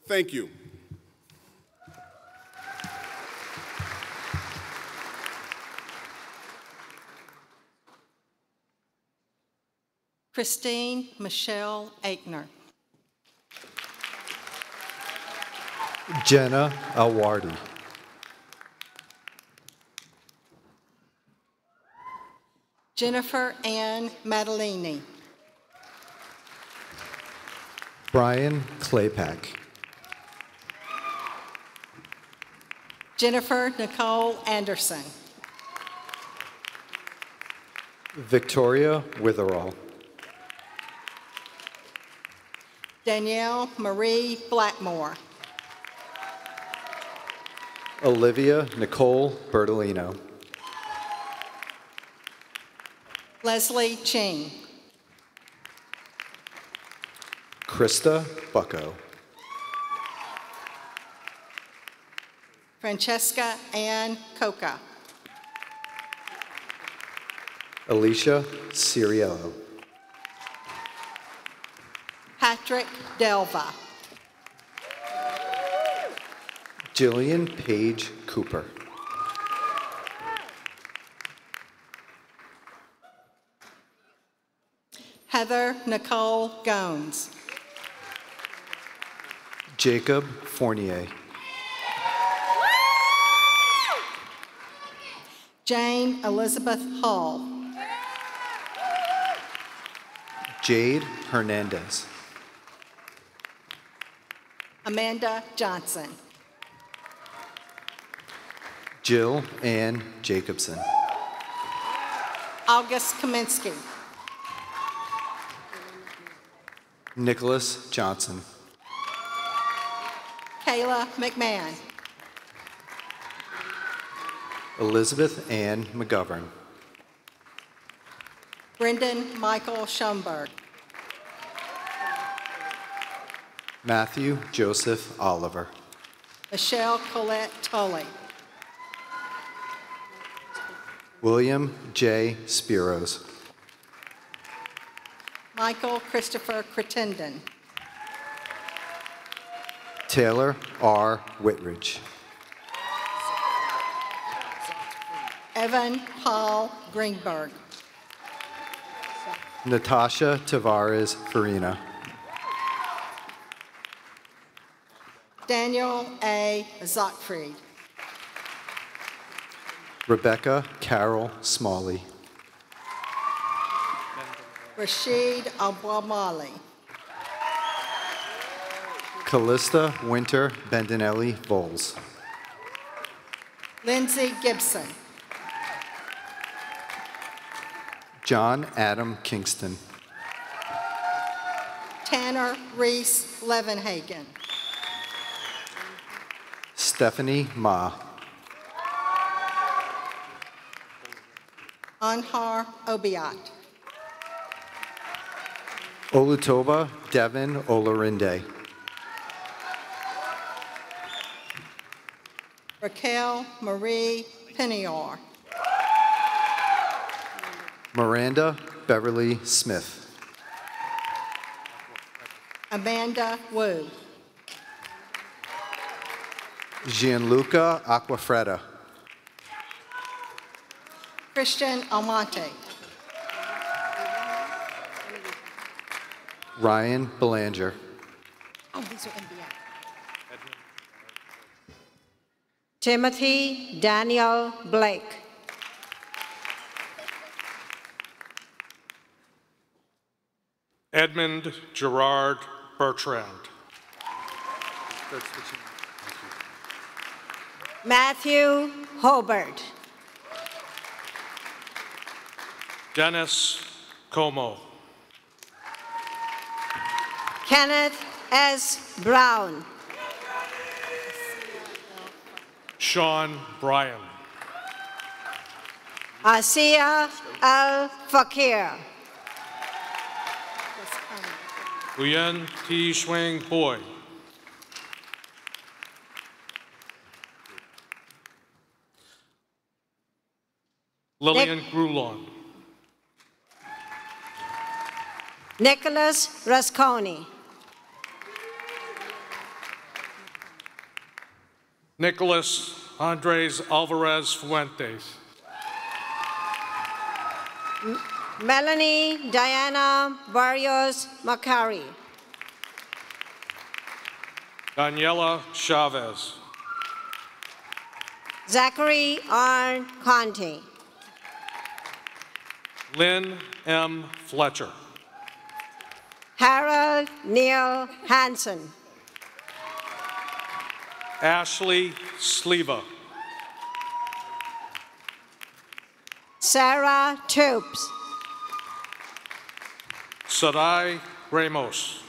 Thank you. Christine Michelle Aikner. Jenna Alwardi. Jennifer Ann Maddalini. Brian Claypack. Jennifer Nicole Anderson. Victoria Witherall. Danielle Marie Blackmore. Olivia Nicole Bertolino. Leslie Ching. Krista Bucko. Francesca Ann Coca. Alicia Ciriello. Patrick Delva. Jillian Page Cooper. Heather Nicole Gones. Jacob Fournier. Jane Elizabeth Hall. Jade Hernandez. Amanda Johnson. Jill Ann Jacobson. August Kaminsky. Nicholas Johnson. Kayla McMahon. Elizabeth Ann McGovern. Brendan Michael Schomburg. Matthew Joseph Oliver. Michelle Colette Tully. William J. Spiros. Michael Christopher Crittenden. Taylor R. Whitridge. Evan Paul Greenberg. Natasha Tavares Farina. Daniel A. Zockfried. Rebecca Carol Smalley. Rashid Abwamali. Callista Winter Bendinelli Voles. Lindsay Gibson. John Adam Kingston. Tanner Reese Levenhagen. Stephanie Ma. Anhar Obiat. Olutoba Devin Olarinde. Raquel Marie Penior. Miranda Beverly Smith. Amanda Wu. Gianluca Aquafreda. Christian Almonte. Ryan Belanger. Oh, these are NBA. Timothy Daniel Blake. Edmund Gerard Bertrand. Matthew Hobart. Dennis Como. Kenneth S. Brown. Sean Bryan. Asiya Al Fakir. Uyen T. Schwing Boy. Lillian Grulon. Nicholas Rasconi. Nicholas Andres Alvarez Fuentes. Melanie Diana Barrios Macari. Daniela Chavez. Zachary R. Conte. Lynn M. Fletcher. Harold Neil Hansen. Ashley Sleva. Sarah Toops. Sarai Ramos.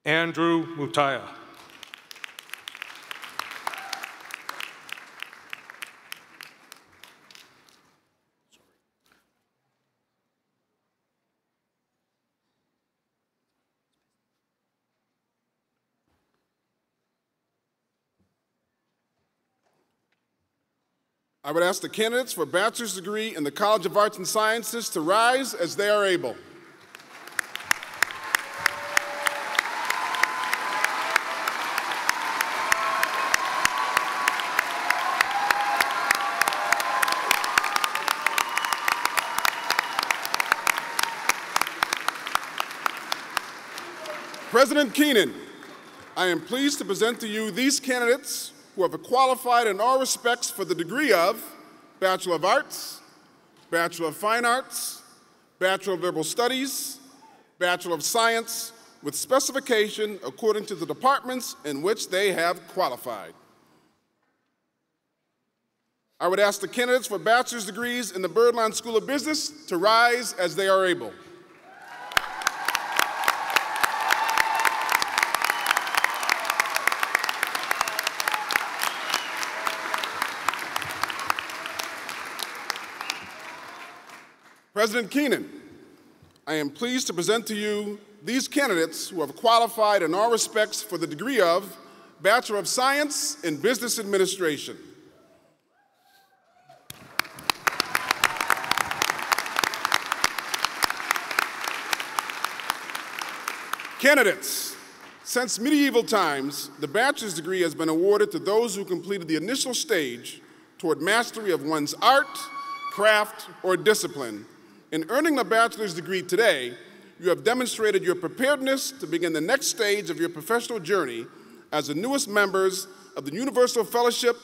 Andrew Mutaya. I would ask the candidates for a bachelor's degree in the College of Arts and Sciences to rise as they are able. President Keenan, I am pleased to present to you these candidates who have qualified in all respects for the degree of Bachelor of Arts, Bachelor of Fine Arts, Bachelor of Liberal Studies, Bachelor of Science, with specification according to the departments in which they have qualified. I would ask the candidates for bachelor's degrees in the Bertolon School of Business to rise as they are able. President Keenan, I am pleased to present to you these candidates who have qualified in all respects for the degree of Bachelor of Science in Business Administration. Candidates, since medieval times, the bachelor's degree has been awarded to those who completed the initial stage toward mastery of one's art, craft, or discipline. In earning a bachelor's degree today, you have demonstrated your preparedness to begin the next stage of your professional journey as the newest members of the Universal Fellowship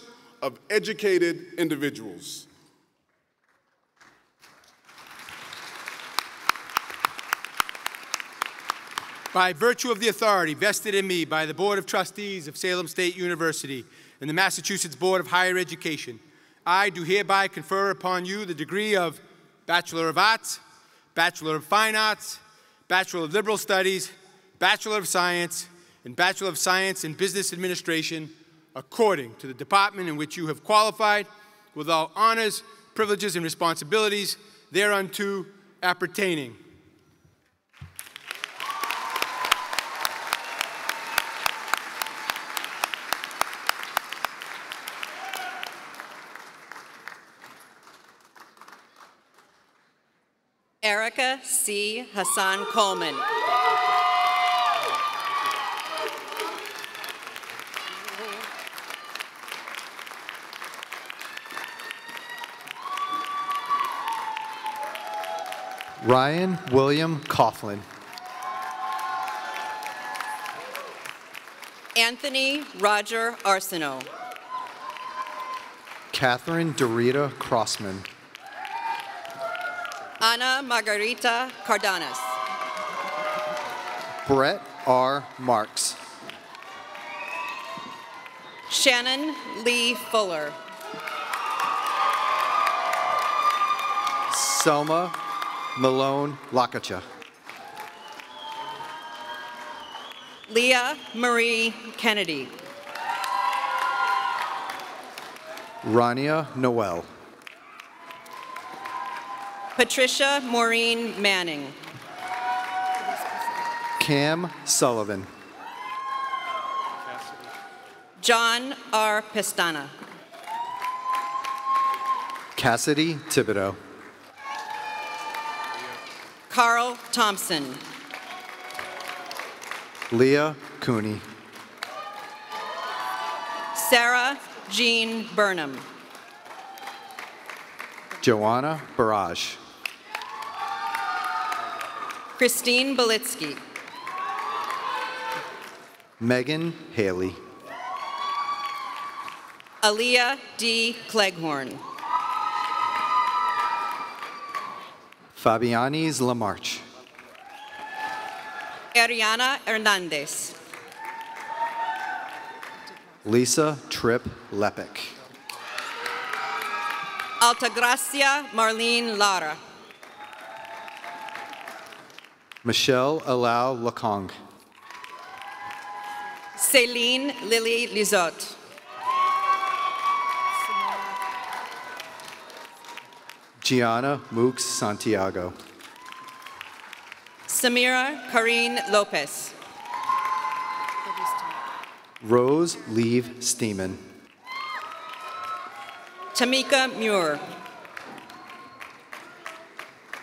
of Educated Individuals. By virtue of the authority vested in me by the Board of Trustees of Salem State University and the Massachusetts Board of Higher Education, I do hereby confer upon you the degree of Bachelor of Arts, Bachelor of Fine Arts, Bachelor of Liberal Studies, Bachelor of Science, and Bachelor of Science in Business Administration, according to the department in which you have qualified, with all honors, privileges, and responsibilities thereunto appertaining. Erica C. Hassan Coleman. Ryan William Coughlin. Anthony Roger Arsenault. Catherine Dorita Crossman. Ana Margarita Cardenas. Brett R. Marks. Shannon Lee Fuller. Selma Malone Lakacha. Leah Marie Kennedy. Rania Noel. Patricia Maureen Manning. Cam Sullivan. John R. Pestana. Cassidy Thibodeau. Carl Thompson. Leah Cooney. Sarah Jean Burnham. Joanna Barrage. Christine Belitsky. Megan Haley. Aaliyah D. Cleghorn. Fabianis Lamarche. Ariana Hernandez. Lisa Tripp Lepek. Altagracia Marlene Lara. Michelle Alau Lakong. Celine Lily Lizotte. Gianna Mooks Santiago. Samira Karine Lopez. Rose Leave Steeman. Tamika Muir.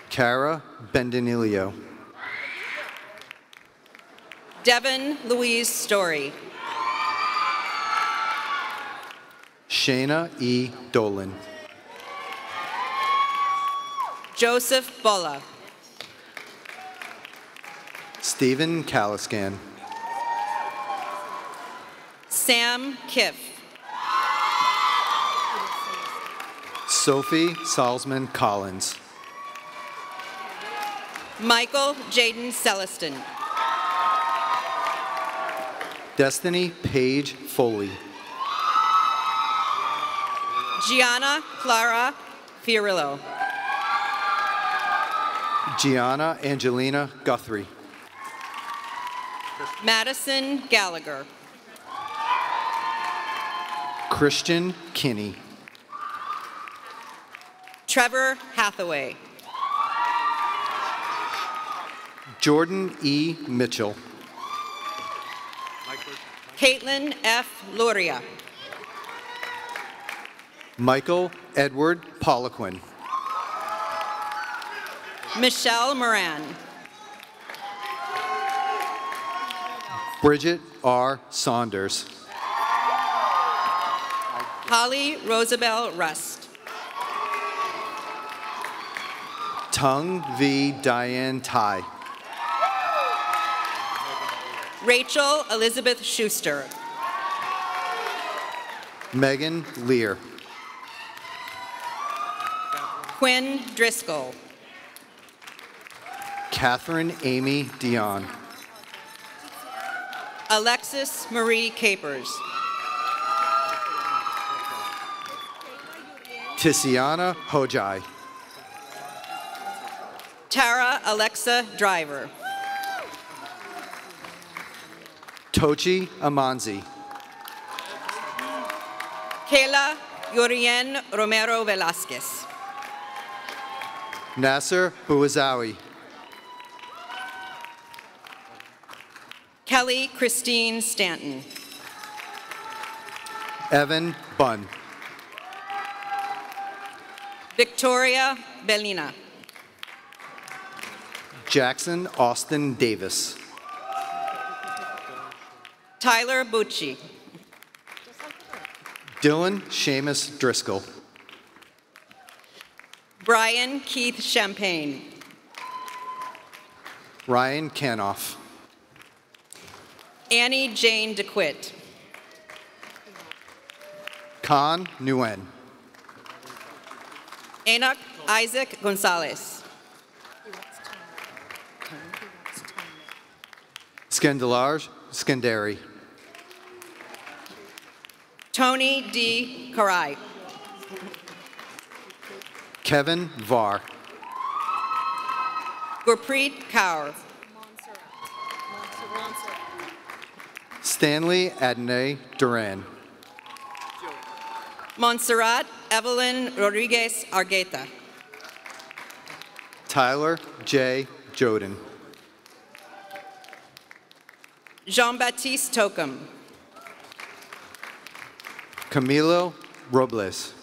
Cara Bendanilio. Devin Louise Story. Shayna E. Dolan. Joseph Bolla. Stephen Caliscan. Sam Kiff. Sophie Salzman Collins. Michael Jaden Celestin. Destiny Paige Foley. Gianna Clara Fiorillo. Gianna Angelina Guthrie. Madison Gallagher. Christian Kinney. Trevor Hathaway. Jordan E. Mitchell. Caitlin F. Luria. Michael Edward Poliquin. Michelle Moran. Bridget R. Saunders. Holly Rosabelle Rust. Tung V. Diane Tai. Rachel Elizabeth Schuster. Megan Lear. Quinn Driscoll. Catherine Amy Dion. Alexis Marie Capers. Tiziana Hojai. Tara Alexa Driver. Tochi Amanzi. Kayla Yurien Romero Velasquez. Nasser Bouazawi. Kelly Christine Stanton. Evan Bunn. Victoria Bellina. Jackson Austin Davis. Tyler Bucci. Dylan Seamus Driscoll. Brian Keith Champagne. Ryan Canoff. Annie Jane DeQuitt. Khan Nguyen. Enoch Isaac Gonzalez. Skendalarj Skandari. Tony D. Karai. Kevin Varr. Gurpreet Kaur. Stanley Adnay Duran. Montserrat Evelyn Rodriguez Argueta. Tyler J. Joden. Jean-Baptiste Tokum. Camilo Robles.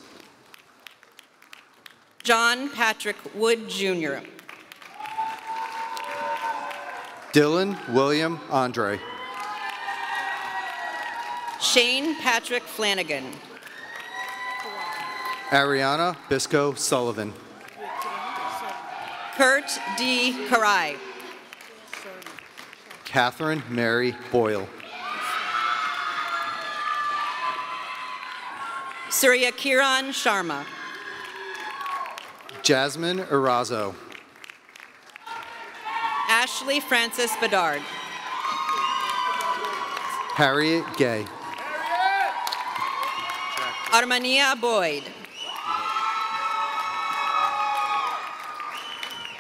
John Patrick Wood Jr. Dylan William Andre. Shane Patrick Flanagan. Ariana Bisco Sullivan. Kurt D. Karai. Catherine Mary Boyle. Surya Kiran Sharma. Jasmine Erazo. Ashley Francis Bedard. Harriet Gay. Armania Boyd.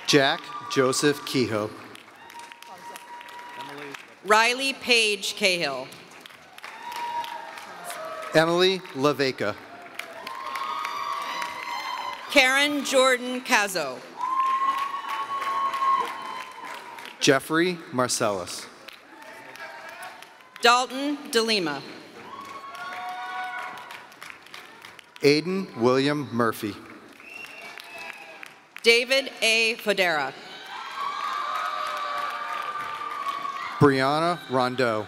Jack Joseph Kehoe. Riley Page Cahill. Emily LaVeca. Karen Jordan Cazo. Jeffrey Marcellus. Dalton DeLima. Aiden William Murphy. David A. Fodera. Brianna Rondeau.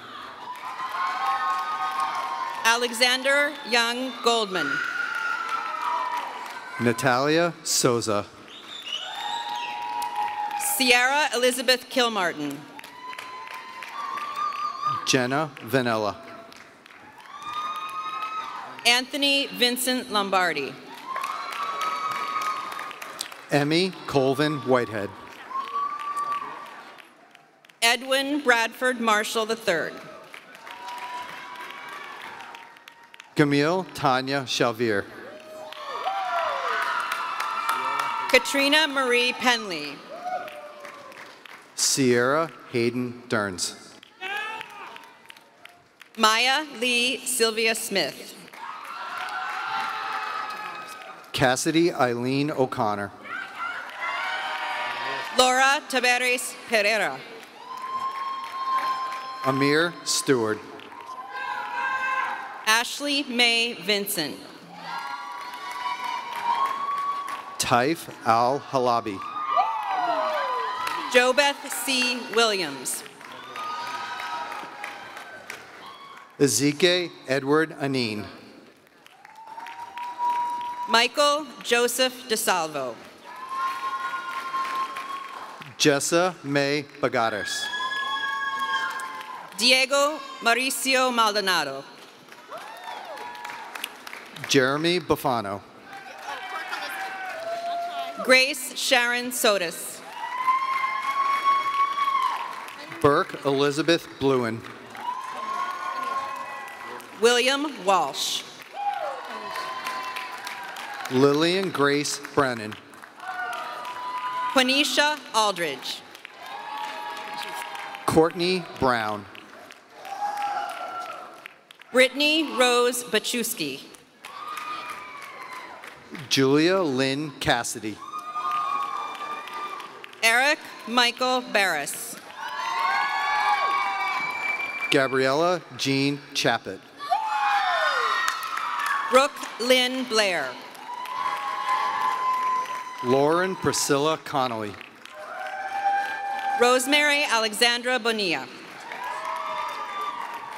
Alexander Young Goldman. Natalia Souza. Sierra Elizabeth Kilmartin. Jenna Vanella. Anthony Vincent Lombardi. Emmy Colvin Whitehead. Edwin Bradford Marshall III. Camille Tanya Chalvier. Katrina Marie Penley. Sierra Hayden Derns. Maya Lee Sylvia Smith. Cassidy Eileen O'Connor. Laura Taveres Pereira. Amir Stewart. Ashley May Vincent. Taif Al-Halabi. Jobeth C. Williams. Ezeke Edward Anine. Michael Joseph DeSalvo. Jessa May Bagares. Diego Mauricio Maldonado. Jeremy Bufano. Grace Sharon Sotis. Burke Elizabeth Bluen. William Walsh. Lillian Grace Brennan. Quenisha Aldridge. Courtney Brown. Brittany Rose Bachewski. Julia Lynn Cassidy. Eric Michael Barris. Gabriella Jean Chappett. Brooke Lynn Blair. Lauren Priscilla Connolly. Rosemary Alexandra Bonilla.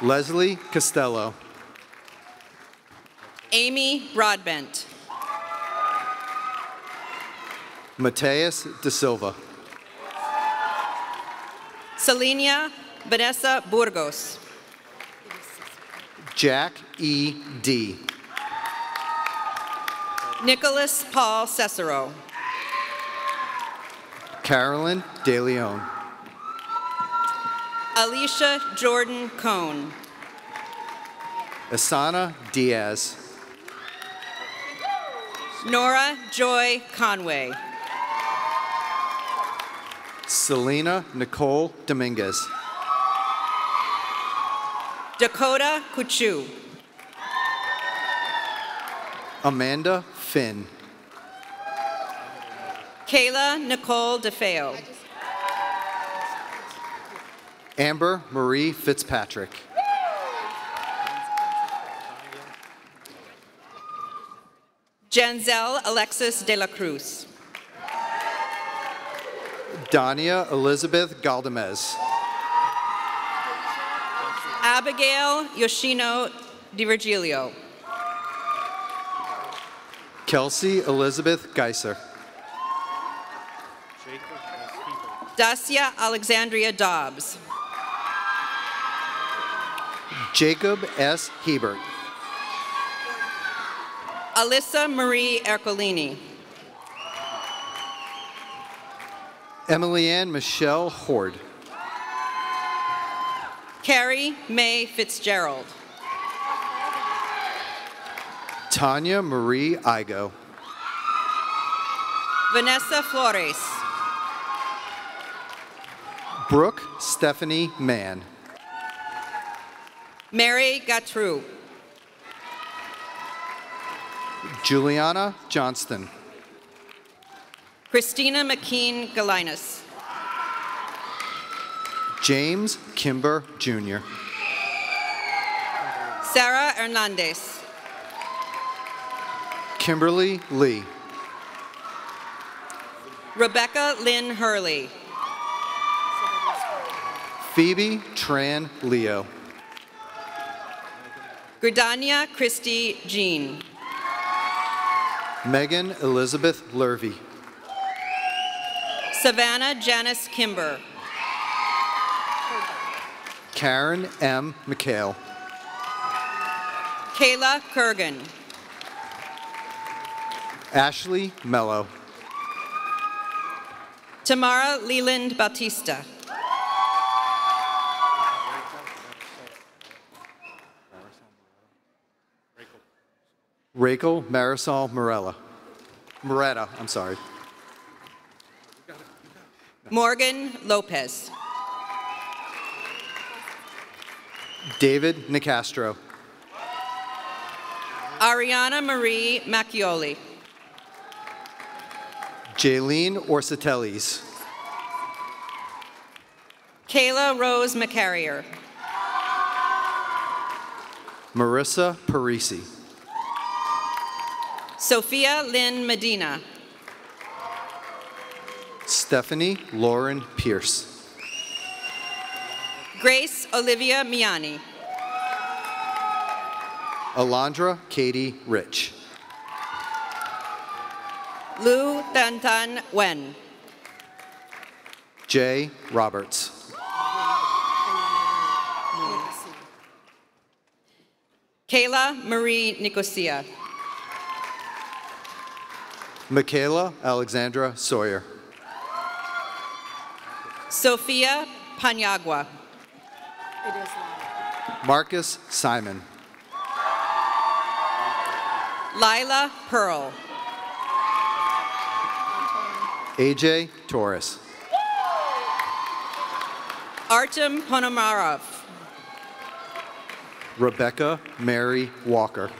Leslie Costello. Amy Broadbent. Mateus De Silva. Selenia Vanessa Burgos. Jack E. D. Nicholas Paul Cesaro. Carolyn De Leon. Alicia Jordan Cohn. Asana Diaz. Nora Joy Conway. Selena Nicole Dominguez. Dakota Kuchu. Amanda Finn. Kayla Nicole DeFeo. Amber Marie Fitzpatrick. Janzel Alexis De La Cruz. Dania Elizabeth Galdamez. Abigail Yoshino DiVirgilio. Kelsey Elizabeth Geiser. Dacia Alexandria Dobbs. Jacob S. Hebert. Alyssa Marie Ercolini. Emily-Ann Michelle Horde. Carrie Mae Fitzgerald. Tanya Marie Igo. Vanessa Flores. Brooke Stephanie Mann. Mary Gattru. Juliana Johnston. Christina McKean Galinas. James Kimber Jr. Sarah Hernandez. Kimberly Lee. Rebecca Lynn Hurley. Phoebe Tran Leo. Gridania Christy Jean. Megan Elizabeth Lurvy. Savannah Janice Kimber. Karen M. McHale. Kayla Kurgan. Ashley Mello. Tamara Leland Bautista. Rachel Marisol Moretta, I'm sorry. Morgan Lopez. David Nicastro. Ariana Marie Macchioli. Jaylene Orsatellis. Kayla Rose McCarrier. Marissa Parisi. Sophia Lynn Medina. Stephanie Lauren Pierce. Grace Olivia Miani. Alondra Katie Rich. Lu Tantan Wen. Jay Roberts. Kayla Marie Nicosia. Michaela Alexandra Sawyer. Sophia Panyagua. Marcus Simon. Lila Pearl. AJ Torres. Artem Ponomarov. Rebecca Mary Walker.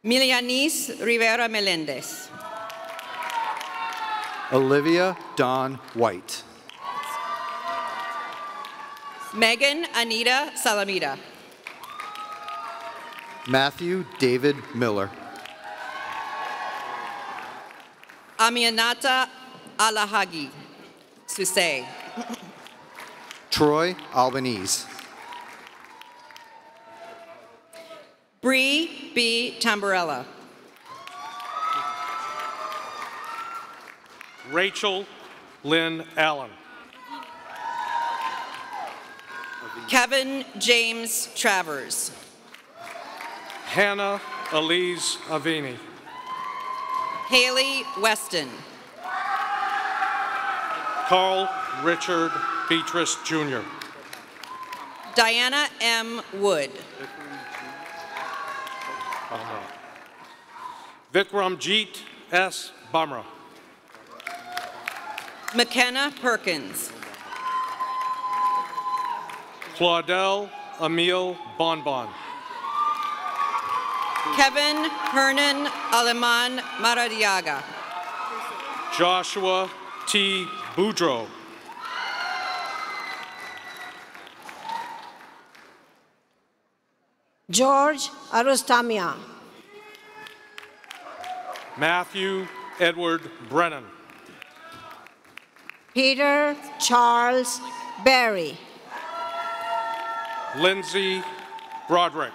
Milianis Rivera Melendez. Olivia Dawn White. Megan Anita Salamita. Matthew David Miller. Aminata Alahagi Susay. Troy Albanese. Bree B. Tamburella. Rachel Lynn Allen. Kevin James Travers. Hannah Elise Avini. Haley Weston. Carl Richard Beatrice Jr. Diana M. Wood. Vikramjeet S. Bamra. McKenna Perkins. Claudel Emile Bonbon. Kevin Hernan Aleman Maradiaga. Joshua T. Boudreau. George Arustamia. Matthew Edward Brennan. Peter Charles Berry. Lindsay Broderick.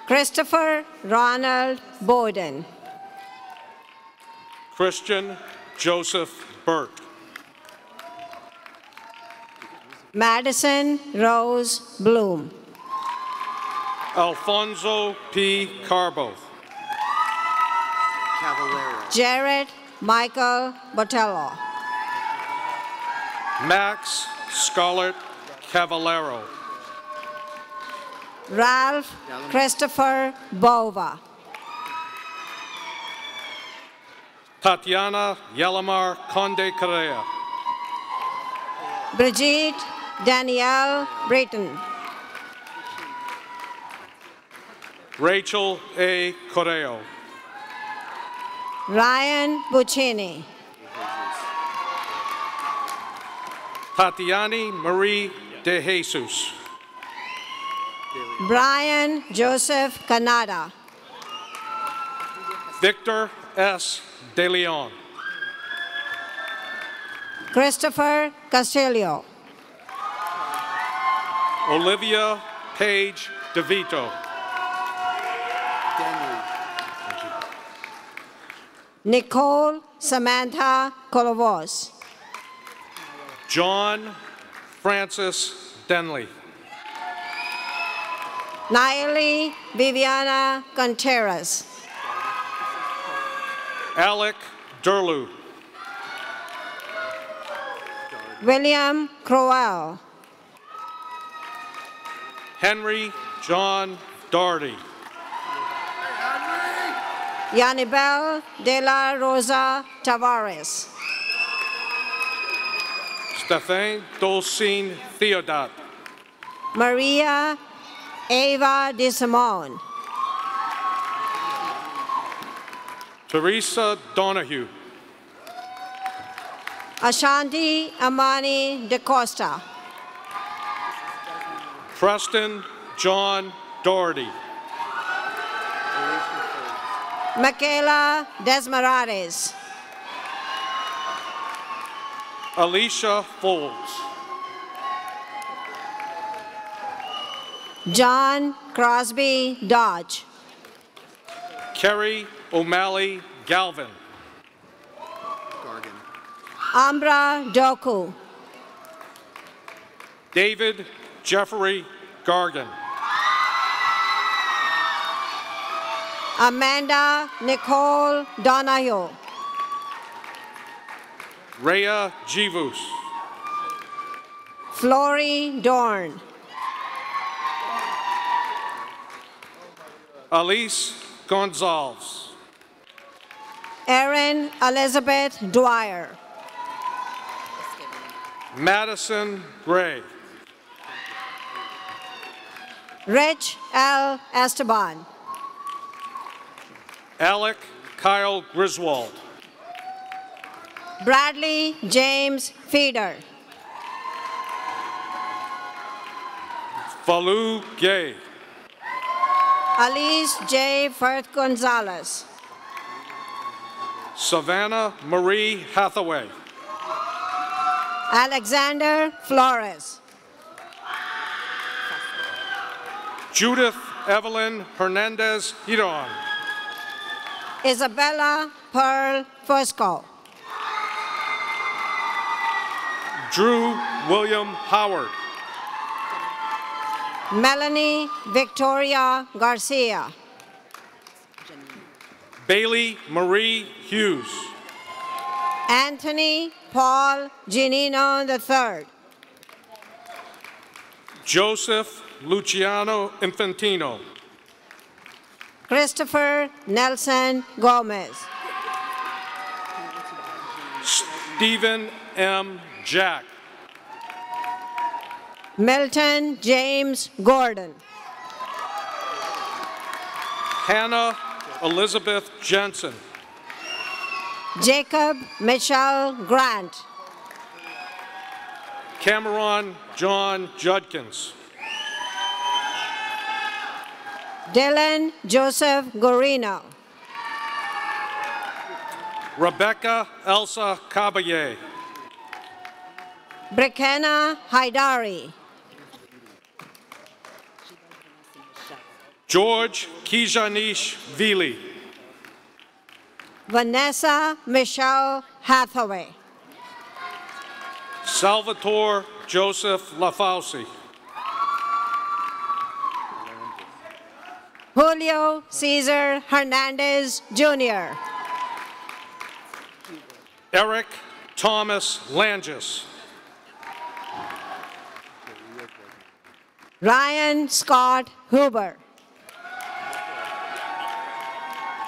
Christopher Ronald Bowden. Christian Joseph Burt. Madison Rose Bloom. Alfonso P. Carbo. Cavallero. Jared Michael Botello. Max Scarlett Cavallero. Ralph Christopher Bova. Tatiana Yalamar Conde Correa. Brigitte Danielle Britton. Rachel A. Correo. Ryan Buccini. Tatiani Marie De Jesus. Brian Joseph Canada. Victor S. De Leon. Christopher Castillo. Olivia Page DeVito. Nicole Samantha Colovos. John Francis Denley. Naili Viviana Contreras. Alec Durlu. William Crowell. Henry John Doherty. Yanibel de la Rosa Tavares. Stéphane Dulcine Theodat. Maria Ava de Simone. Teresa Donahue. Ashanti Amani de Costa. Preston John Doherty. Michaela Desmarades. Alicia Folds. John Crosby Dodge. Kerry O'Malley Galvin. Ambra Doku. David Jeffrey Gargan. Amanda Nicole Donahue. Rhea Jivus. Flory Dorn. Alice Gonzalez. Erin Elizabeth Dwyer. Madison Gray. Rich L. Esteban. Alec Kyle Griswold. Bradley James Feeder. Falu Gay. Alice J. Firth Gonzalez. Savannah Marie Hathaway. Alexander Flores. Judith Evelyn Hernandez Hiron. Isabella Pearl Fusco. Drew William Howard. Melanie Victoria Garcia. Bailey Marie Hughes. Anthony Paul Ginino III. Joseph Luciano Infantino. Christopher Nelson Gomez. Stephen M. Jack. Milton James Gordon. Hannah Elizabeth Jensen. Jacob Mitchell Grant. Cameron John Judkins. Dylan Joseph Gorino. Rebecca Elsa Caballé. Brekenna Haidari. George Kijanish Vili. Vanessa Michelle Hathaway. Salvatore Joseph Lafauci. Julio Cesar Hernandez Jr. Eric Thomas Langis. Ryan Scott Huber.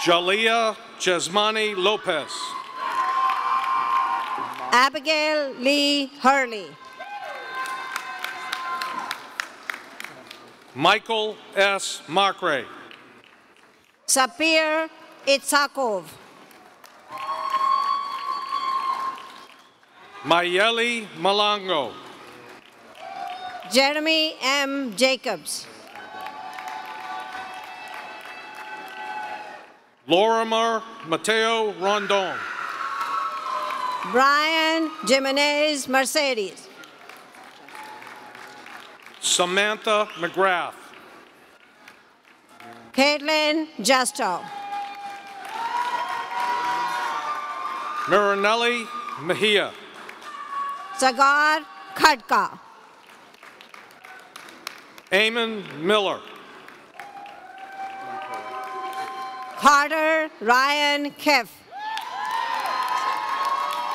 Jalea Jasmani Lopez. Abigail Lee Hurley. Michael S. Markray. Sapir Itzakov. Mayeli Malango. Jeremy M. Jacobs. Lorimer Mateo Rondon. Brian Jimenez Mercedes. Samantha McGrath. Caitlin Justo. Marinelli Mejia. Sagar Khadka. Eamon Miller. Carter Ryan Kiff.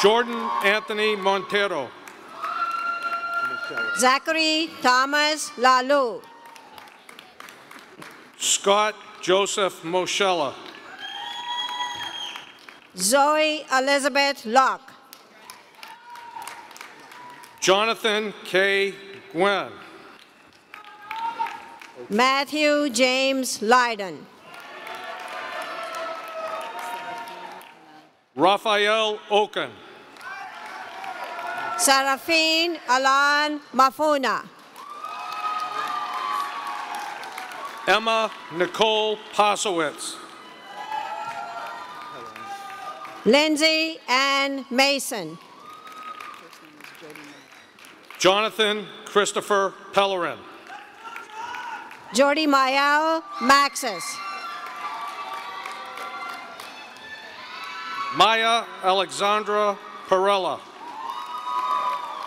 Jordan Anthony Montero. Zachary Thomas Lalu. Scott Joseph Moschella. Zoe Elizabeth Locke. Jonathan K. Gwen. Matthew James Lydon. Raphael Oken. Sarafine Alan Mafuna. Emma Nicole Pasowitz. Lindsay Ann Mason. Jonathan Christopher Pellerin. Jody Mayel Maxis. Maya Alexandra Perella.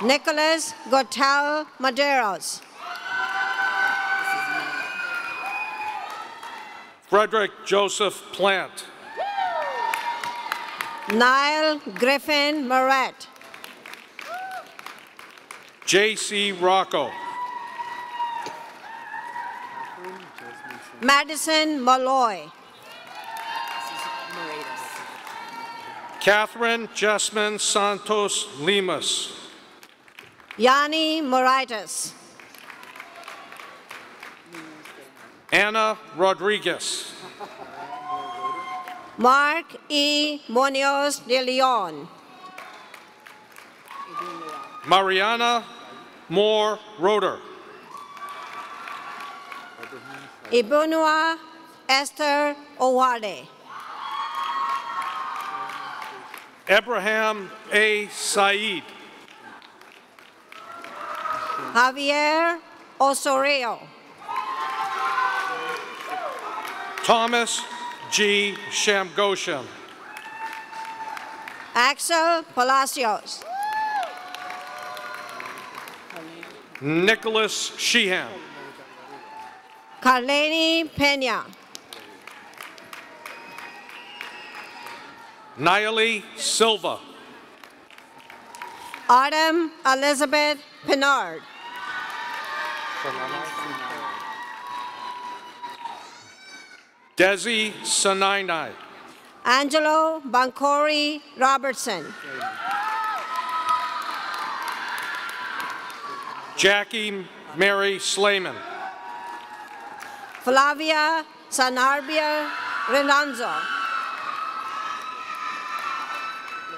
Nicholas Gotal Maderos. Frederick Joseph Plant. Niall Griffin Moret. J.C. Rocco. Madison Malloy. Catherine Jasmine Santos Limas. Yanni Moraitis. Anna Rodriguez. Mark E. Munoz de Leon. Mariana Moore Roeder. Ibunua Esther Owade. Abraham A. Said. Javier Osorio. Thomas G. Shamgoshan. Axel Palacios. Nicholas Sheehan. Carlene Pena. Nayeli Silva. Autumn Elizabeth Pinard. Desi Sanainai. Angelo Bancori Robertson. Jackie Mary Slayman. Flavia Sanarbia Renanzo.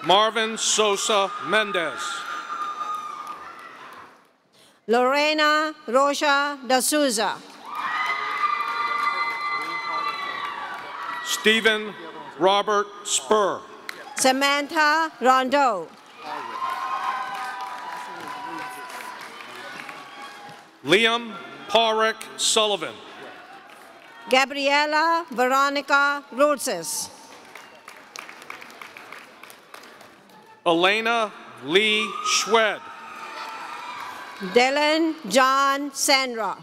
Marvin Sosa Mendez. Lorena Rocha da Souza. Stephen Robert Spur. Samantha Rondeau. Liam Porrick Sullivan. Gabriela Veronica Rutsis. Elena Lee Schwed. Dylan John Sandra.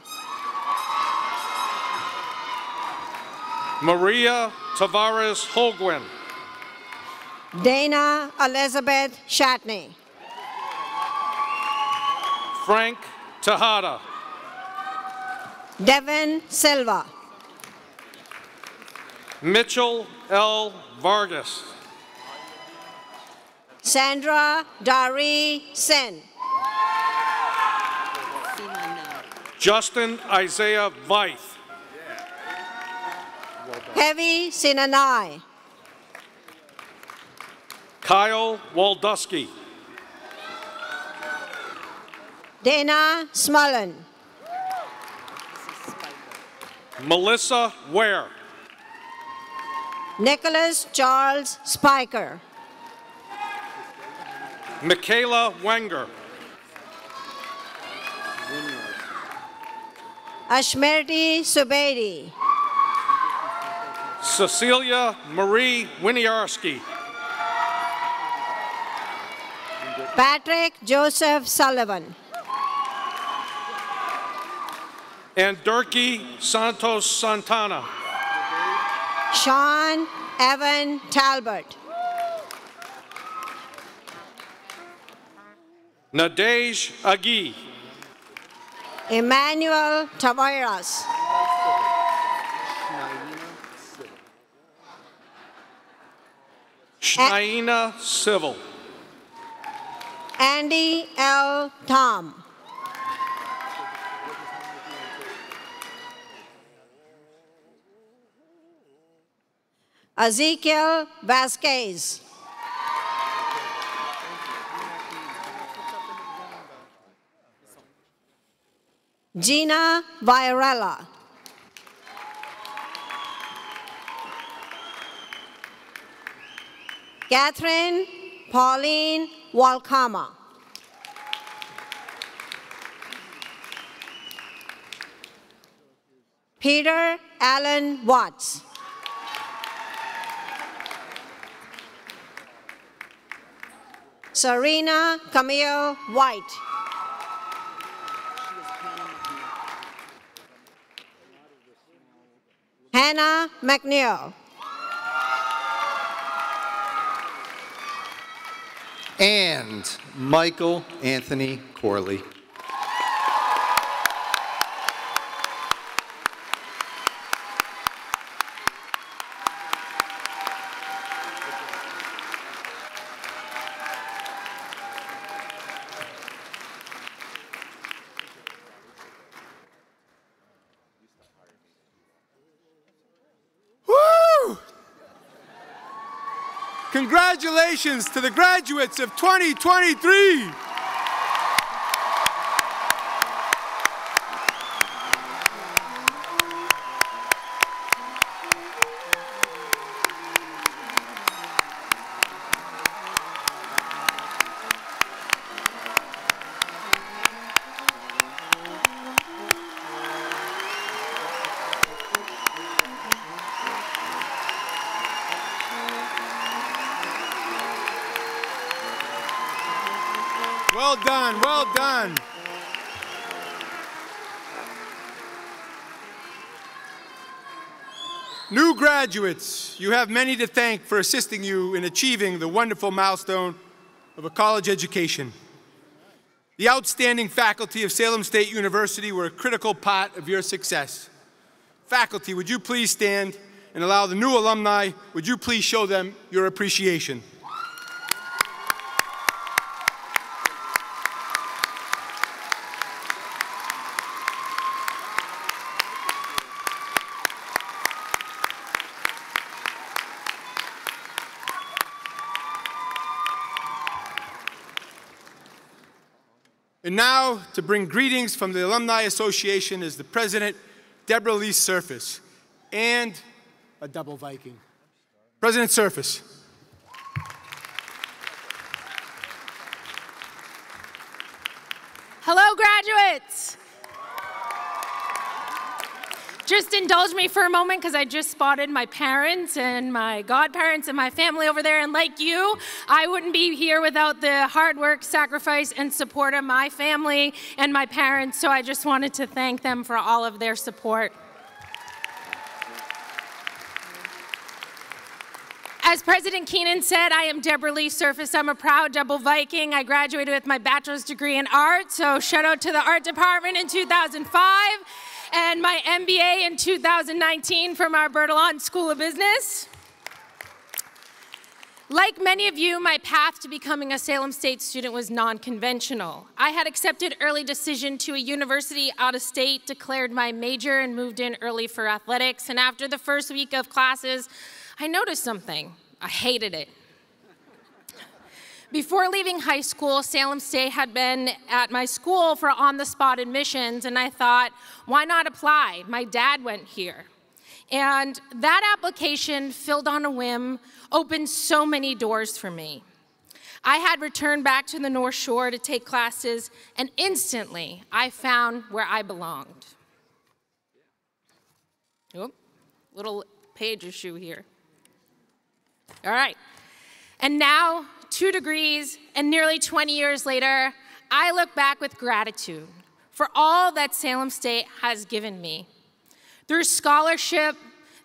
Maria Tavares Holguin. Dana Elizabeth Shatney. Frank Tejada. Devin Silva. Mitchell L. Vargas. Sandra Dari Sen. Justin Isaiah Veith. Heavy Sinanai. Kyle Waldusky. Dana Smullen. Melissa Ware. Nicholas Charles Spiker. Michaela Wenger. Ashmerti Subaidi. Cecilia Marie Winiarski. Patrick Joseph Sullivan. And Durkee Santos Santana. Sean Evan Talbot. Nadej Agi. Emmanuel Tavares. Shnaina Civil. Andy L. Tom. Ezekiel Vasquez. Gina Virella. Catherine Pauline Walkama. Peter Allen Watts. Serena Camille White. Hannah McNeil. And Michael Anthony Corley. Woo! Congratulations to the graduates of 2023. Well done, well done. New graduates, you have many to thank for assisting you in achieving the wonderful milestone of a college education. The outstanding faculty of Salem State University were a critical part of your success. Faculty, would you please stand and allow the new alumni, would you please show them your appreciation? And now, to bring greetings from the Alumni Association is the President, Deborah Lee Surface, and a double Viking. President Surface. Hello, graduates. indulge me for a moment because I just spotted my parents and my godparents and my family over there. And like you, I wouldn't be here without the hard work, sacrifice, and support of my family and my parents. So I just wanted to thank them for all of their support. As President Keenan said, I am Deborah Lee Surface. I'm a proud double Viking. I graduated with my bachelor's degree in art, so shout out to the art department in 2005, and my MBA in 2019 from our Bertolon School of Business. Like many of you, my path to becoming a Salem State student was non-conventional. I had accepted early decision to a university out of state, declared my major, and moved in early for athletics. And after the first week of classes, I noticed something. I hated it. Before leaving high school, Salem State had been at my school for on-the-spot admissions, and I thought, why not apply? My dad went here. And that application, filled on a whim, opened so many doors for me. I had returned back to the North Shore to take classes, and instantly, I found where I belonged. Oop, little page issue here. All right, and now, 2 degrees and nearly 20 years later, I look back with gratitude for all that Salem State has given me. Through scholarship,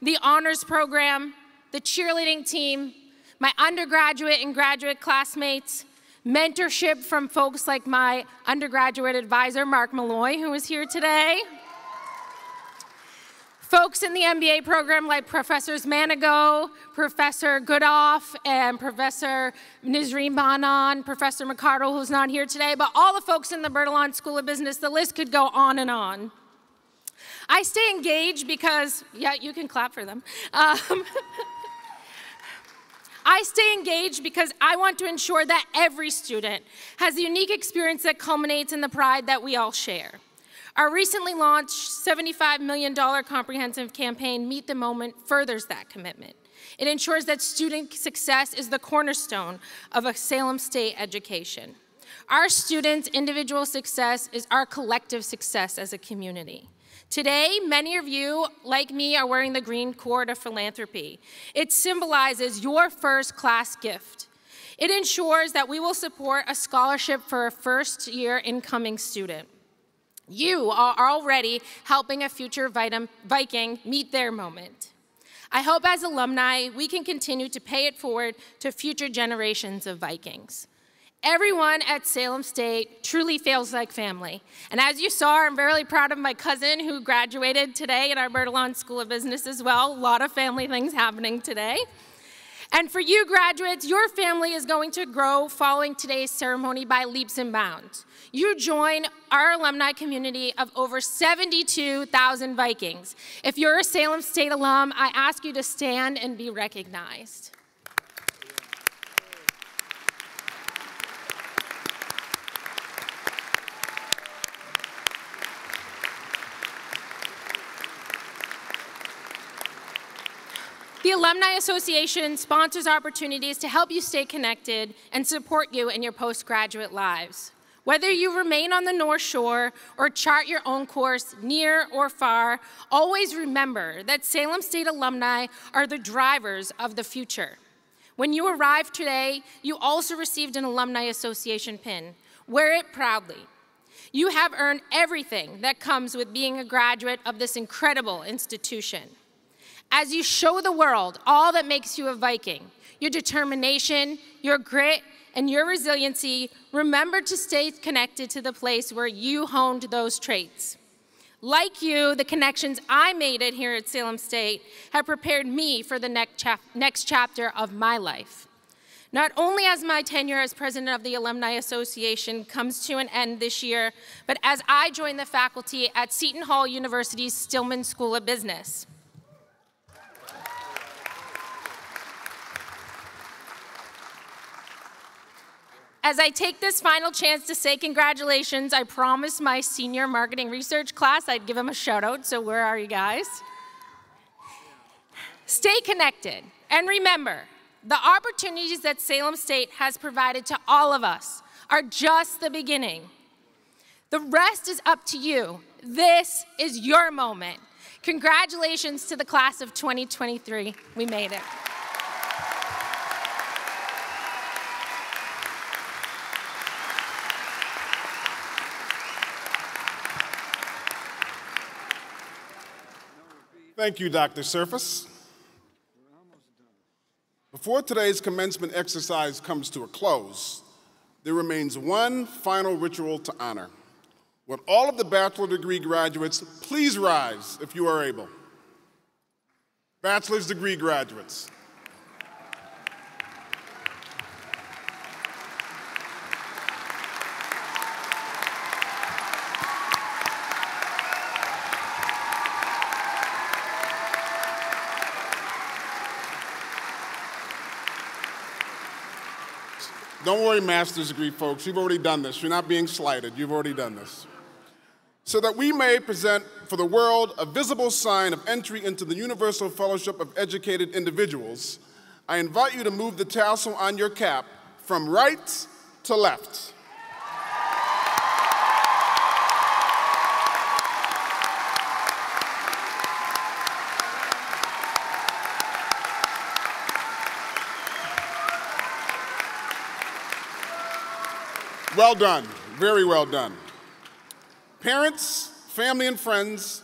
the honors program, the cheerleading team, my undergraduate and graduate classmates, mentorship from folks like my undergraduate advisor, Mark Malloy, who is here today, folks in the MBA program like Professors Manigo, Professor Goodoff, and Professor Nizreen Banan, Professor McCardle, who's not here today, but all the folks in the Bertolon School of Business, the list could go on and on. I stay engaged because, yeah, you can clap for them. I stay engaged because I want to ensure that every student has a unique experience that culminates in the pride that we all share. Our recently launched $75 million comprehensive campaign, Meet the Moment, furthers that commitment. It ensures that student success is the cornerstone of a Salem State education. Our students' individual success is our collective success as a community. Today, many of you, like me, are wearing the green cord of philanthropy. It symbolizes your first-class gift. It ensures that we will support a scholarship for a first-year incoming student. You are already helping a future Viking meet their moment. I hope as alumni, we can continue to pay it forward to future generations of Vikings. Everyone at Salem State truly feels like family. And as you saw, I'm very proud of my cousin who graduated today in our Bertolon School of Business as well. A lot of family things happening today. And for you graduates, your family is going to grow following today's ceremony by leaps and bounds. You join our alumni community of over 72,000 Vikings. If you're a Salem State alum, I ask you to stand and be recognized. The Alumni Association sponsors opportunities to help you stay connected and support you in your postgraduate lives. Whether you remain on the North Shore or chart your own course near or far, always remember that Salem State alumni are the drivers of the future. When you arrive today, you also received an Alumni Association pin. Wear it proudly. You have earned everything that comes with being a graduate of this incredible institution. As you show the world all that makes you a Viking, your determination, your grit, and your resiliency, remember to stay connected to the place where you honed those traits. Like you, the connections I made it here at Salem State have prepared me for the next chapter of my life. Not only as my tenure as president of the Alumni Association comes to an end this year, but as I join the faculty at Seton Hall University's Stillman School of Business. As I take this final chance to say congratulations, I promised my senior marketing research class I'd give them a shout out, so where are you guys? Stay connected, and remember, the opportunities that Salem State has provided to all of us are just the beginning. The rest is up to you. This is your moment. Congratulations to the class of 2023. We made it. Thank you, Dr. Surface. Before today's commencement exercise comes to a close, there remains one final ritual to honor. Would all of the bachelor degree graduates please rise if you are able? Bachelor's degree graduates. Don't worry, master's degree folks, you've already done this. You're not being slighted, you've already done this. So that we may present for the world a visible sign of entry into the universal fellowship of educated individuals, I invite you to move the tassel on your cap from right to left. Well done, very well done. Parents, family, and friends,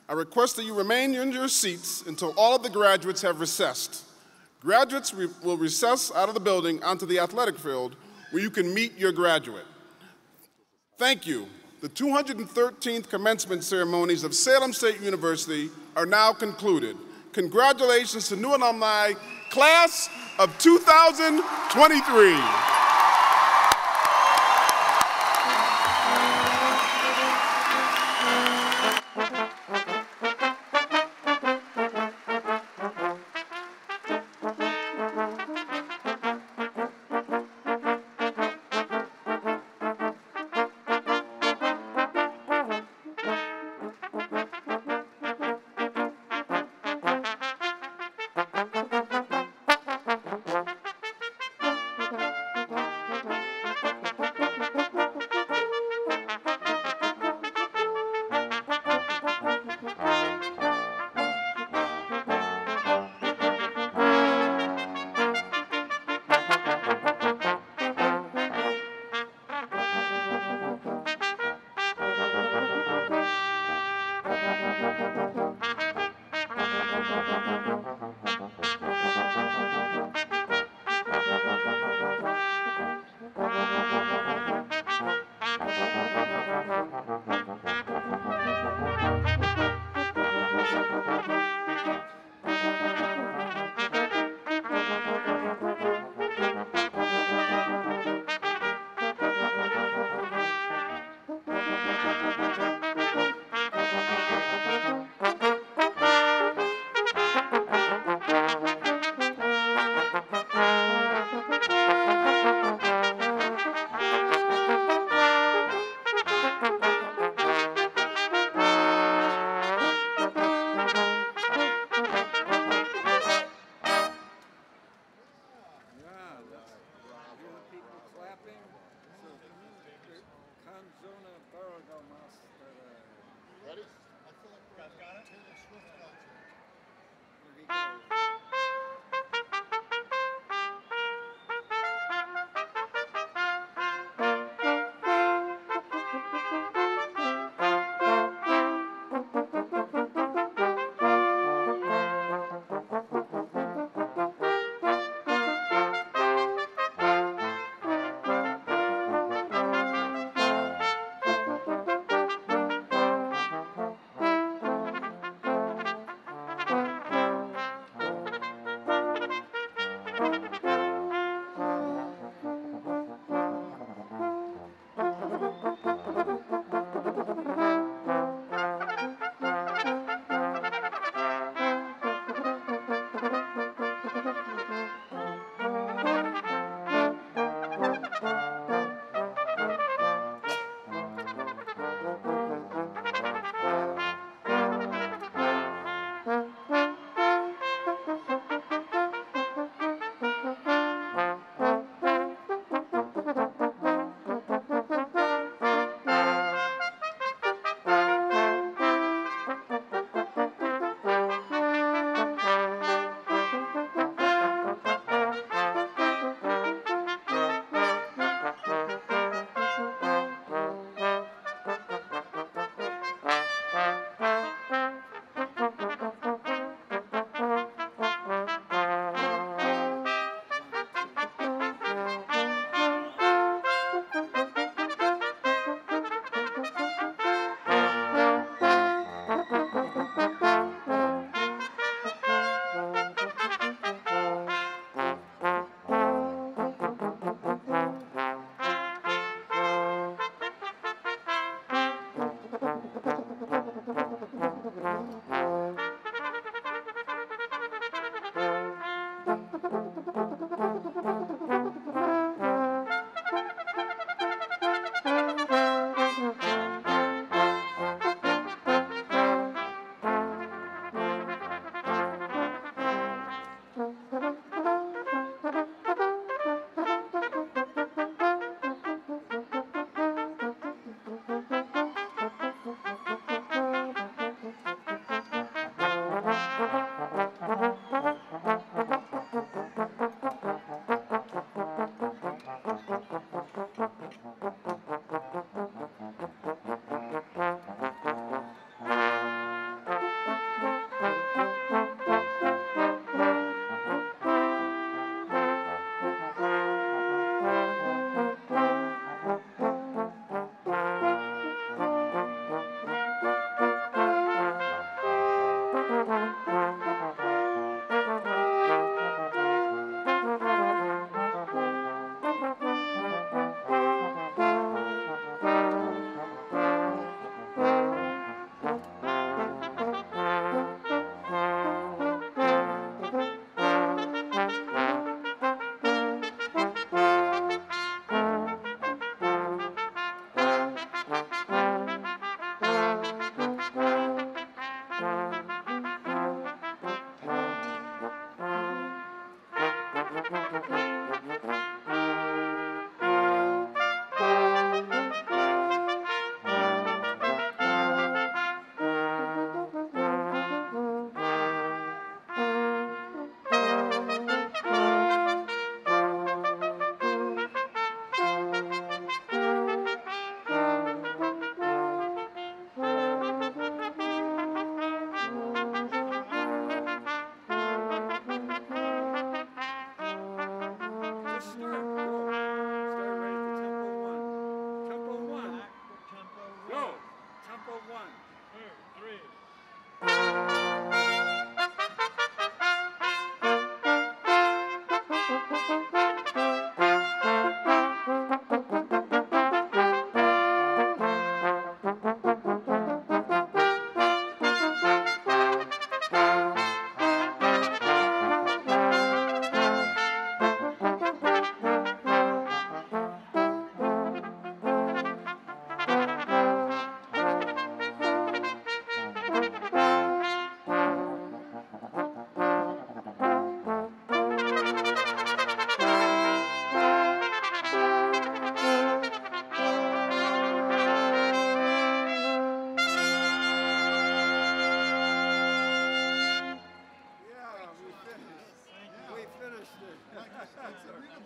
I request that you remain in your seats until all of the graduates have recessed. Graduates will recess out of the building onto the athletic field where you can meet your graduate. Thank you. The 213th commencement ceremonies of Salem State University are now concluded. Congratulations to new alumni, class of 2023.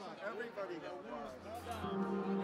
Everybody got five.